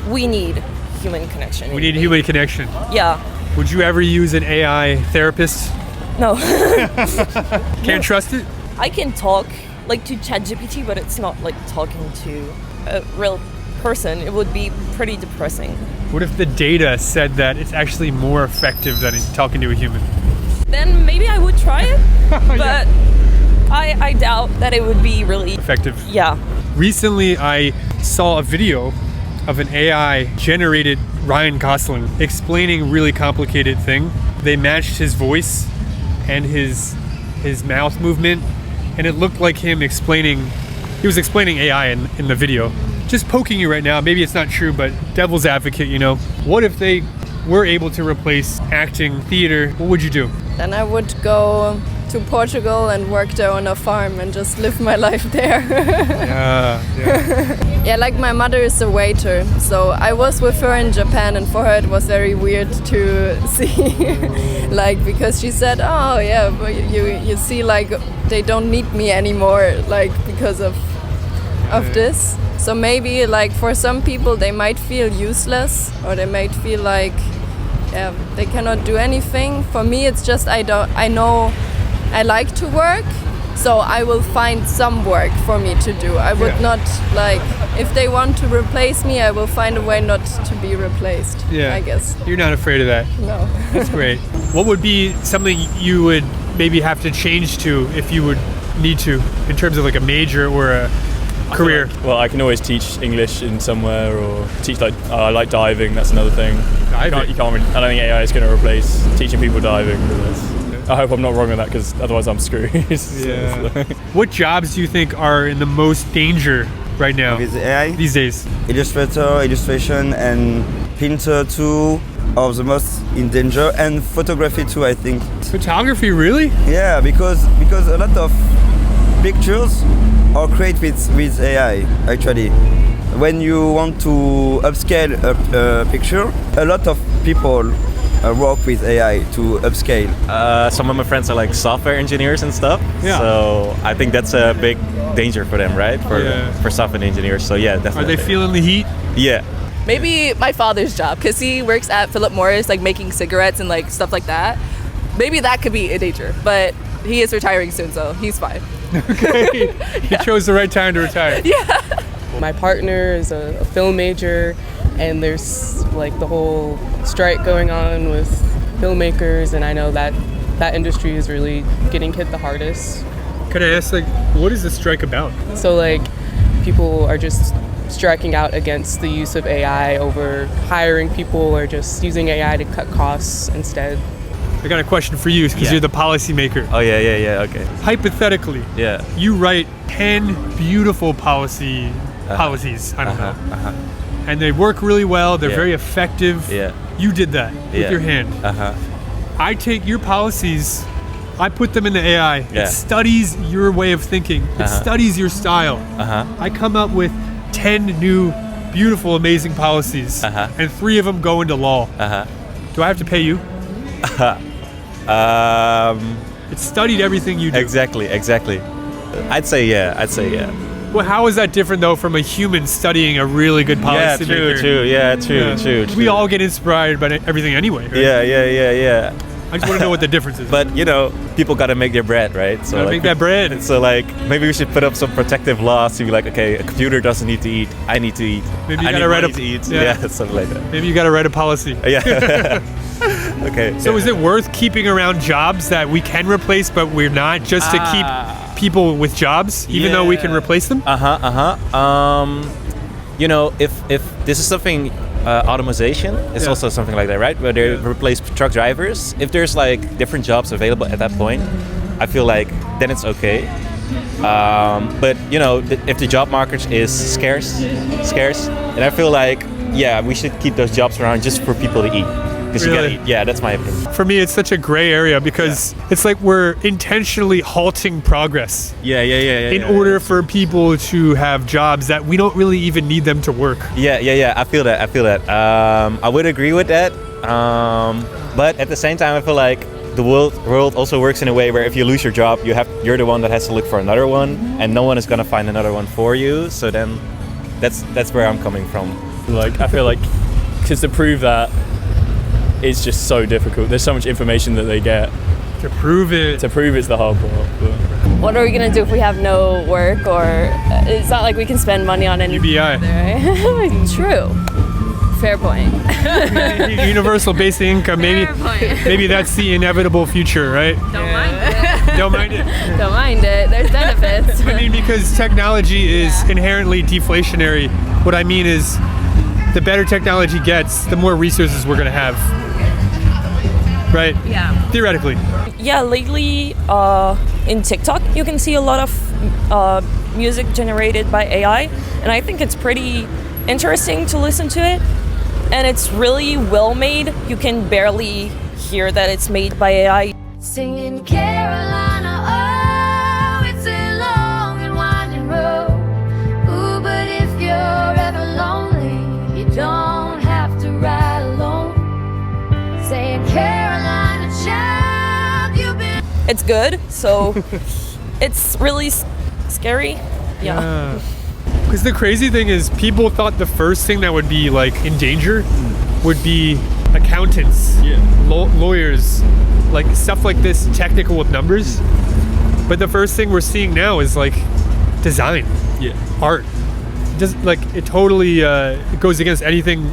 we need human connection. We need human connection. Yeah. Would you ever use an AI therapist? No. Can't trust it? I can talk to ChatGPT, but it's not like talking to a real person. It would be pretty depressing. What if the data said that it's actually more effective than talking to a human? Then maybe I would try it, but I doubt that it would be really effective. Yeah. Recently, I saw a video of an AI generated Ryan Gosling explaining a really complicated thing. They matched his voice and his mouth movement, and it looked like he was explaining AI in the video. Just poking you right now, maybe it's not true, but devil's advocate, what if they were able to replace acting, theater? What would you do? Then I would go to Portugal and work there on a farm and just live my life there. Yeah, like my mother is a waiter, so I was with her in Japan, and for her it was very weird to see, because she said, oh yeah, but you see, they don't need me anymore, because of this. So maybe for some people they might feel useless, or they might feel like they cannot do anything. For me it's just I know I like to work, so I will find some work for me to do. I would not if they want to replace me, I will find a way not to be replaced. I guess. You're not afraid of that? No. That's great. What would be something you would maybe have to change to if you would need to, in terms of a major or a career? I can always teach English in somewhere, or teach I like diving. That's another thing. Diving? You can't really, I don't think AI is going to replace teaching people diving. I hope I'm not wrong on that, because otherwise I'm screwed. What jobs do you think are in the most danger right now with AI these days? Illustrator, illustration, and painter too are the most in danger, and photography too, I think. Photography, really? Yeah, because a lot of pictures are created with AI actually. When you want to upscale a picture, a lot of people work with AI to upscale. Some of my friends are software engineers and stuff. Yeah. So I think that's a big danger for them, right? For software engineers. So yeah, definitely. Are they feeling the heat? Yeah. Maybe my father's job, because he works at Philip Morris, making cigarettes and stuff like that. Maybe that could be a danger, but he is retiring soon, so he's fine. Okay. He chose the right time to retire. Yeah. My partner is a film major, and there's like the whole strike going on with filmmakers, and I know that that industry is really getting hit the hardest. Can I ask, like, what is the strike about? So like people are just striking out against the use of AI over hiring people or just using AI to cut costs instead. I got a question for you because you're the policymaker. Oh yeah, okay. Hypothetically, Yeah. you write 10 beautiful policies, I don't know, and they work really well, they're very effective. Yeah. You did that with your hand. I take your policies, I put them in the AI. Yeah. It studies your way of thinking. It studies your style. I come up with 10 new, beautiful, amazing policies, and 3 of them go into law. Do I have to pay you? It studied everything you do. Exactly. I'd say yeah. Well, how is that different though from a human studying a really good policy maker? True. We all get inspired by everything anyway, right? Yeah. I just want to know what the difference is. But you know, people gotta make their bread, right? So Gotta make that bread. So like, maybe we should put up some protective laws to be like, okay, a computer doesn't need to eat. I need to eat. Maybe you I gotta need write money to eat. yeah. Something like that. Maybe you got to write a policy. Yeah. Okay. So is it worth keeping around jobs that we can replace, but we're not, just to keep people with jobs, even though we can replace them? You know, if this is something automation, it's also something like that, right? Where they replace truck drivers. If there's like different jobs available at that point, I feel like then it's okay. But you know, if the job market is scarce, and I feel like we should keep those jobs around just for people to eat. Because you gotta eat. Yeah, that's my opinion. For me, it's such a gray area because it's like we're intentionally halting progress. Yeah. In order for people to have jobs that we don't really even need them to work. Yeah. I feel that. I would agree with that. But at the same time, I feel like the world also works in a way where if you lose your job, you're the one that has to look for another one, and no one is gonna find another one for you. So then, that's where I'm coming from. Like I feel like because to prove that. It's just so difficult. There's so much information that they get. To prove it's the hard part. But. What are we gonna do if we have no work, or it's not like we can spend money on any UBI. Right? True. Fair point. Universal basic income. Maybe that's the inevitable future, right? Don't mind it. Don't mind it. Don't mind it. There's benefits. I mean, because technology is inherently deflationary. What I mean is, the better technology gets, the more resources we're gonna have. Right? Yeah. Theoretically. Yeah, lately in TikTok, you can see a lot of music generated by AI, and I think it's pretty interesting to listen to it. And it's really well made. You can barely hear that it's made by AI. Singing Carolina, oh, it's a long and winding road. Ooh, but if you're ever lonely, you don't have to ride alone. Saying Carolina child, you've been. It's good, so it's really scary. Yeah. Because the crazy thing is, people thought the first thing that would be like in danger would be accountants, lawyers, like stuff like this, technical with numbers. But the first thing we're seeing now is like design, art. It totally it goes against anything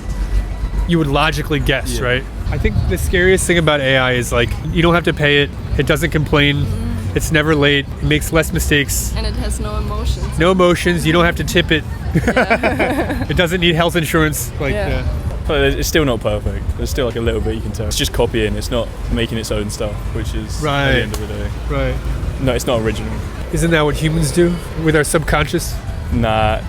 you would logically guess, right? I think the scariest thing about AI is like you don't have to pay it. It doesn't complain. It's never late. It makes less mistakes. And it has no emotions. No emotions. You don't have to tip it. It doesn't need health insurance. But it's still not perfect. There's still like a little bit you can tell. It's just copying. It's not making its own stuff, which is at the end of the day. Right. No, it's not original. Isn't that what humans do with our subconscious? Nah.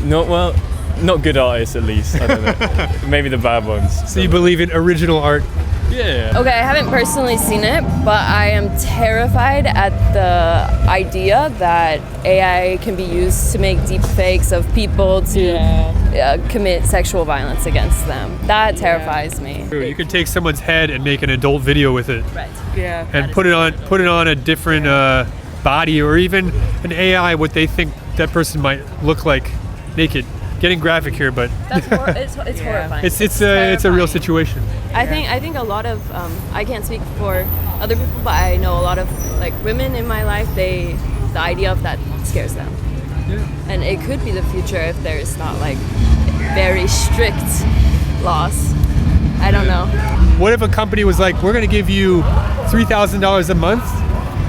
Not good artists at least. I don't know. Maybe the bad ones. So you believe in original art? Yeah. Okay, I haven't personally seen it, but I am terrified at the idea that AI can be used to make deep fakes of people to commit sexual violence against them. That terrifies me. You could take someone's head and make an adult video with it. Right. Yeah. And put it on a different body, or even an AI what they think that person might look like naked. getting graphic here, but That's it's horrifying. it's a real situation. I think a lot of I can't speak for other people, but I know a lot of like women in my life. The idea of that scares them. Yeah. And it could be the future if there's not like very strict laws. I don't know. What if a company was like, we're going to give you $3,000 a month,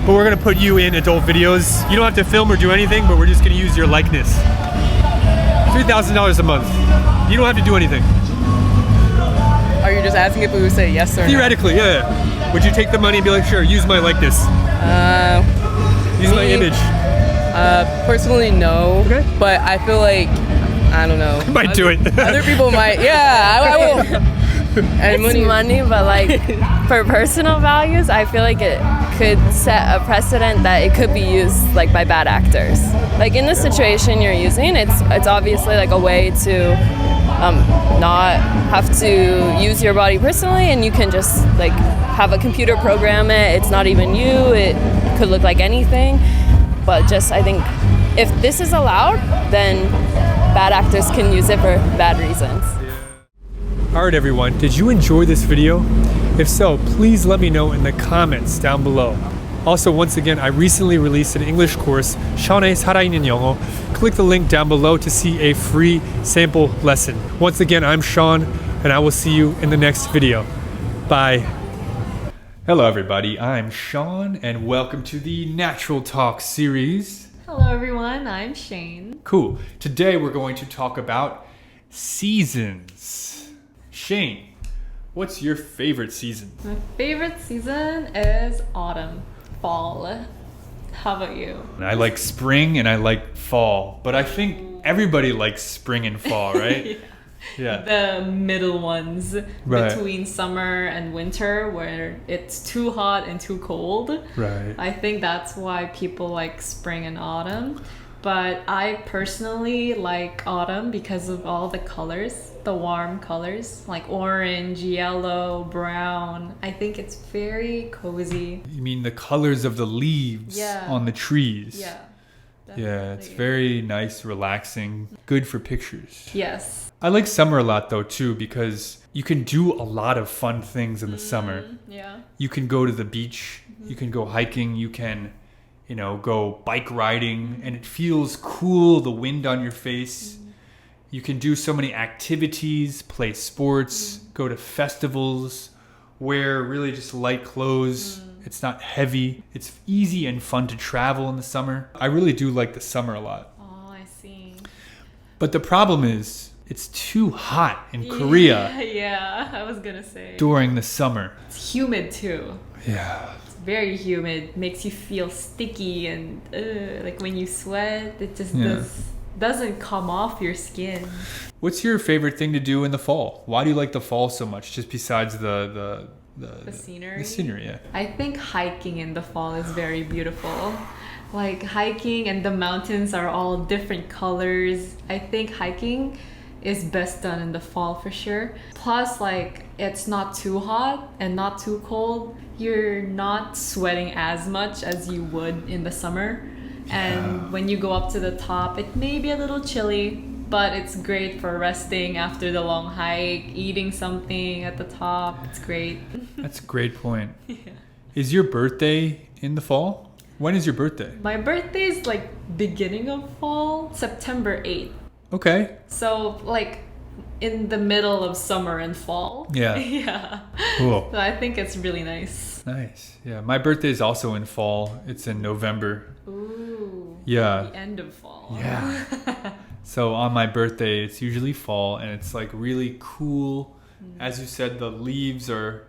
but we're going to put you in adult videos. You don't have to film or do anything, but we're just going to use your likeness. $3,000 a month. You don't have to do anything. Are you just asking if we would say yes or no? Theoretically, yeah. Would you take the money and be like, sure, use my likeness? Use my image. Personally, no. Okay. But I feel like, I don't know. You might do it. Other people might. Yeah, I will. And It's money, but like for personal values, I feel like it could set a precedent that it could be used like by bad actors. Like in the situation you're using, it's obviously like a way to not have to use your body personally, and you can just like have a computer program it. It's not even you. It could look like anything. But just I think if this is allowed, then bad actors can use it for bad reasons. Alright everyone, did you enjoy this video? If so, please let me know in the comments down below. Also, once again, I recently released an English course, 션의 살아있는 영어. Click the link down below to see a free sample lesson. Once again, I'm Sean, and I will see you in the next video. Bye. Hello everybody, I'm Sean, and welcome to the Natural Talk series. Hello everyone, I'm Shane. Cool. Today we're going to talk about seasons. Shane, what's your favorite season? My favorite season is autumn, fall. How about you? I like spring and I like fall, but I think everybody likes spring and fall, right? Yeah. The middle ones Right. between summer and winter where it's too hot and too cold. Right. I think that's why people like spring and autumn. But I personally like autumn because of all the colors, the warm colors, like orange, yellow, brown. I think it's very cozy. You mean the colors of the leaves Yeah. on the trees? Yeah. Yeah, it's very nice, relaxing, good for pictures. Yes. I like summer a lot though too because you can do a lot of fun things in the summer. Yeah. You can go to the beach, you can go hiking, you can, go bike riding, and it feels cool, the wind on your face. You can do so many activities, play sports, go to festivals, wear really just light clothes. It's not heavy. It's easy and fun to travel in the summer. I really do like the summer a lot. Oh, I see. But the problem is, it's too hot in Korea Yeah, I was gonna say. during the summer. It's humid too. Yeah. It's very humid. Makes you feel sticky and like when you sweat, it just Yeah. doesn't come off your skin. What's your favorite thing to do in the fall? Why do you like the fall so much? Just besides the scenery? The scenery, yeah. I think hiking in the fall is very beautiful. Like hiking and the mountains are all different colors. I think hiking is best done in the fall for sure. Plus, like, it's not too hot and not too cold. You're not sweating as much as you would in the summer. And when you go up to the top, it may be a little chilly, but it's great for resting after the long hike, eating something at the top. It's great. That's a great point. Yeah. Is your birthday in the fall? When is your birthday? My birthday is like beginning of fall, September 8th. Okay. So like in the middle of summer and fall. Yeah. Yeah. Cool. So I think it's really nice. Nice. Yeah, my birthday is also in fall. It's in November. Ooh. Yeah. The end of fall. Yeah. So on my birthday, it's usually fall and it's like really cool. As you said, the leaves are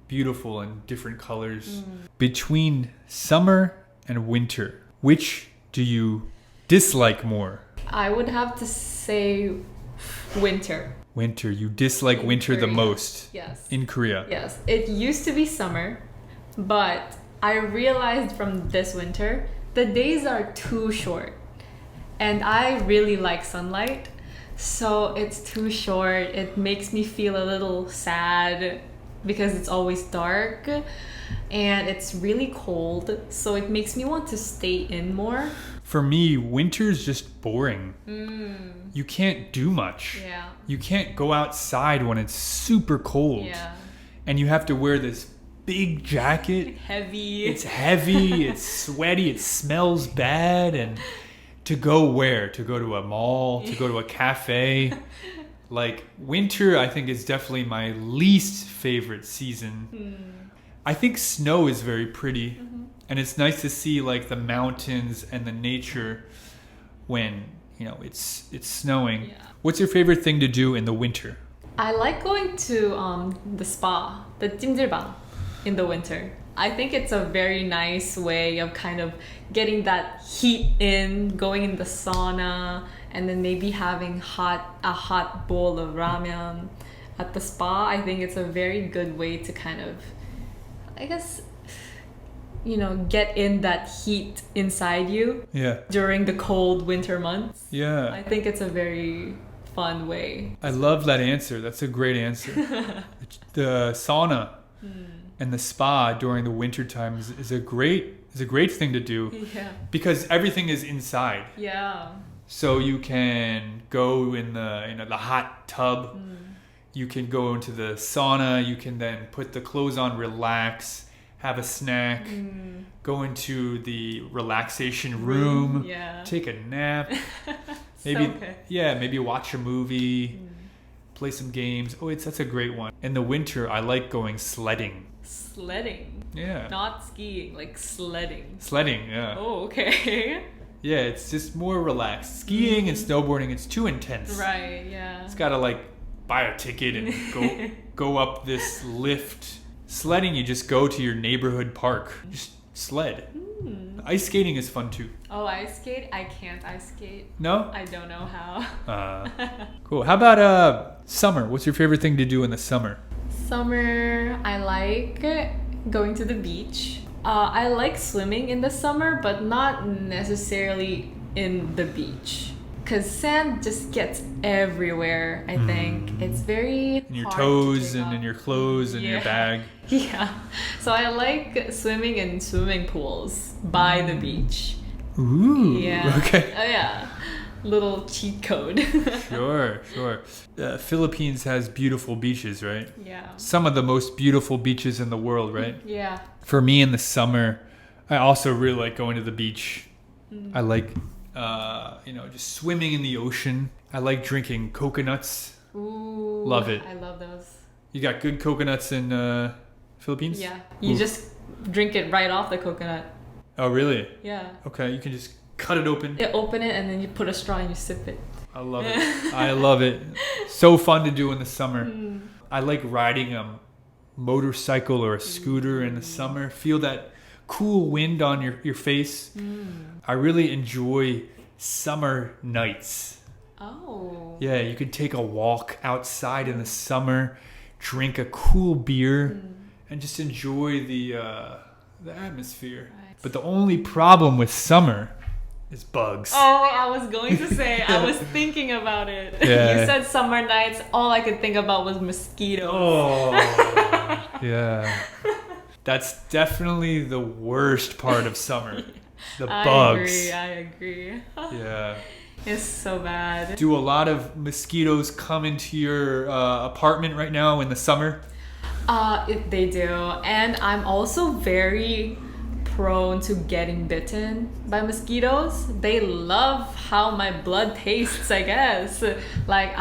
beautiful in different colors. Between summer and winter, which do you dislike more? I would have to say winter. Winter. You dislike winter the most. Yes. In Korea. Yes. It used to be summer, but I realized from this winter, the days are too short. And I really like sunlight, so it's too short. It makes me feel a little sad because it's always dark and it's really cold, so it makes me want to stay in more. For me, winter's just boring. You can't do much. Yeah. You can't go outside when it's super cold. Yeah. And you have to wear this big jacket. Heavy. It's heavy, it's sweaty, it smells bad. And to go where? To go to a mall, to go to a cafe. Like, winter, I think, is definitely my least favorite season. I think snow is very pretty. And it's nice to see like the mountains and the nature when, you know, it's snowing. What's your favorite thing to do in the winter? I like going to the spa, the 찜질방, in the winter. I think it's a very nice way of kind of getting that heat in, going in the sauna, and then maybe having a hot bowl of ramen at the spa. I think it's a very good way to kind of, I guess, you know, get in that heat inside you during the cold winter months. Yeah. I think it's a very fun way. I love that answer. That's a great answer. The sauna and the spa during the winter time is a great thing to do. Yeah. Because everything is inside. Yeah. So you can go in the hot tub. You can go into the sauna. You can then put the clothes on, relax, have a snack, go into the relaxation room, take a nap, maybe watch a movie, play some games. Oh, that's a great one. In the winter, I like going sledding. Sledding? Yeah. Not skiing, like sledding. Sledding, yeah. Oh, okay. Yeah, it's just more relaxed. Skiing and snowboarding, it's too intense. Right, yeah. It's gotta like buy a ticket and go up this lift. Sledding, you just go to your neighborhood park. Just sled. Ice skating is fun too. Oh, ice skate? I can't ice skate. No? I don't know how. Cool. How about summer? What's your favorite thing to do in the summer? Summer, I like going to the beach. I like swimming in the summer, but not necessarily in the beach. Because sand just gets everywhere, I think. It's very In your hard toes to and in your clothes and your bag. Yeah. So I like swimming in swimming pools by the beach. Ooh. Yeah. Okay. Oh, yeah. Little cheat code. Sure. Philippines has beautiful beaches, right? Yeah. Some of the most beautiful beaches in the world, right? Yeah. For me in the summer, I also really like going to the beach. I like, just swimming in the ocean. I like drinking coconuts. Ooh. Love it. I love those. You got good coconuts in Philippines? Yeah. You just drink it right off the coconut. Oh, really? Yeah. Okay, you can just cut it open. You open it and then you put a straw and you sip it. I love it. I love it. So fun to do in the summer. I like riding a motorcycle or a scooter in the summer. Feel that cool wind on your face. I really enjoy summer nights. Oh. Yeah, you could take a walk outside in the summer, drink a cool beer, and just enjoy the atmosphere. Right. But the only problem with summer is bugs. Oh, I was going to say, I was thinking about it. Yeah. You said summer nights, all I could think about was mosquitoes. Oh, yeah. That's definitely the worst part of summer. The bugs. I agree. Yeah. It's so bad. Do a lot of mosquitoes come into your apartment right now in the summer? They do. And I'm also very prone to getting bitten by mosquitoes. They love how my blood tastes, I guess. Like,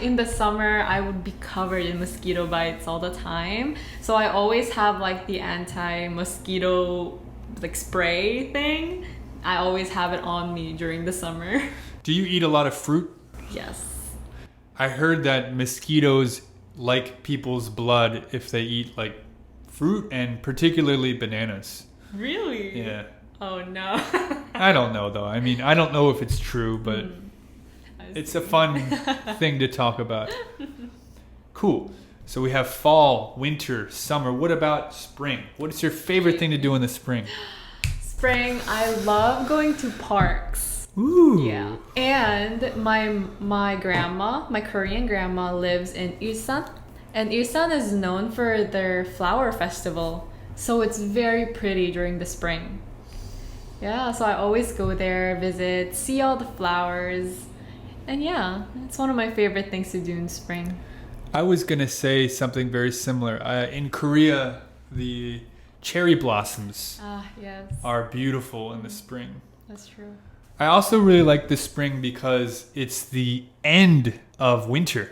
in the summer, I would be covered in mosquito bites all the time. So I always have like the anti-mosquito like spray thing. I always have it on me during the summer. Do you eat a lot of fruit? Yes. I heard that mosquitoes like people's blood if they eat like fruit and particularly bananas. Really? Yeah. Oh no. I don't know though. I mean, I don't know if it's true, but it's a fun thing to talk about. Cool. So we have fall, winter, summer. What about spring? What is your favorite thing to do in the spring? Spring, I love going to parks. Ooh. Yeah. And my grandma, my Korean grandma, lives in Ilsan. And Ilsan is known for their flower festival. So it's very pretty during the spring. Yeah, so I always go there, visit, see all the flowers. And yeah, it's one of my favorite things to do in spring. I was going to say something very similar. In Korea, the cherry blossoms Yes. are beautiful in the spring. That's true. I also really like the spring because it's the end of winter.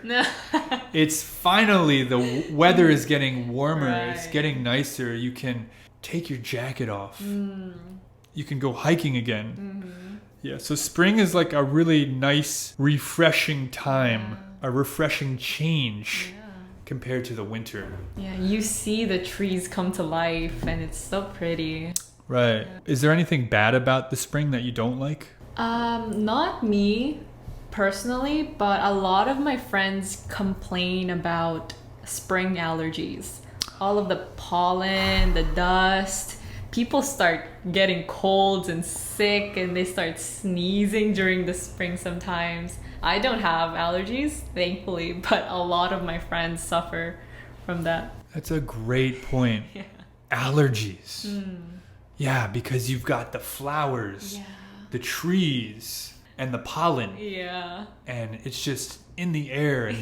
It's finally, the weather is getting warmer, it's getting nicer. You can take your jacket off. You can go hiking again. Yeah, so spring is like a really nice, refreshing time, a refreshing change compared to the winter. Yeah, you see the trees come to life and it's so pretty. Right. Is there anything bad about the spring that you don't like? Not me personally, but a lot of my friends complain about spring allergies. All of the pollen, the dust. People start getting colds and sick and they start sneezing during the spring sometimes. I don't have allergies, thankfully, but a lot of my friends suffer from that. That's a great point. Allergies. Yeah, because you've got the flowers, the trees, and the pollen. Yeah. And it's just in the air and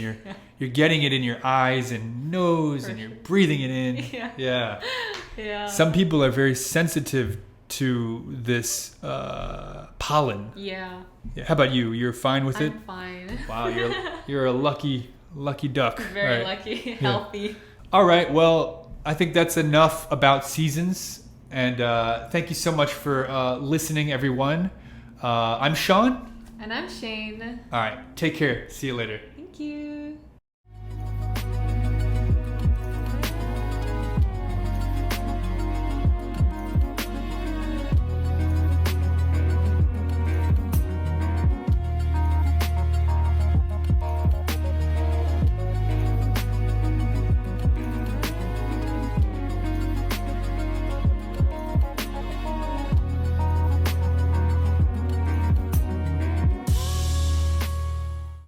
you're getting it in your eyes and nose and you're breathing it in. Yeah. Some people are very sensitive to this pollen. Yeah. How about you? You're fine with it? I'm fine. Wow, you're a lucky duck. Very lucky, healthy. All right, well, I think that's enough about seasons. And thank you so much for listening, everyone. I'm Sean. And I'm Shane. All right, take care. See you later. Thank you.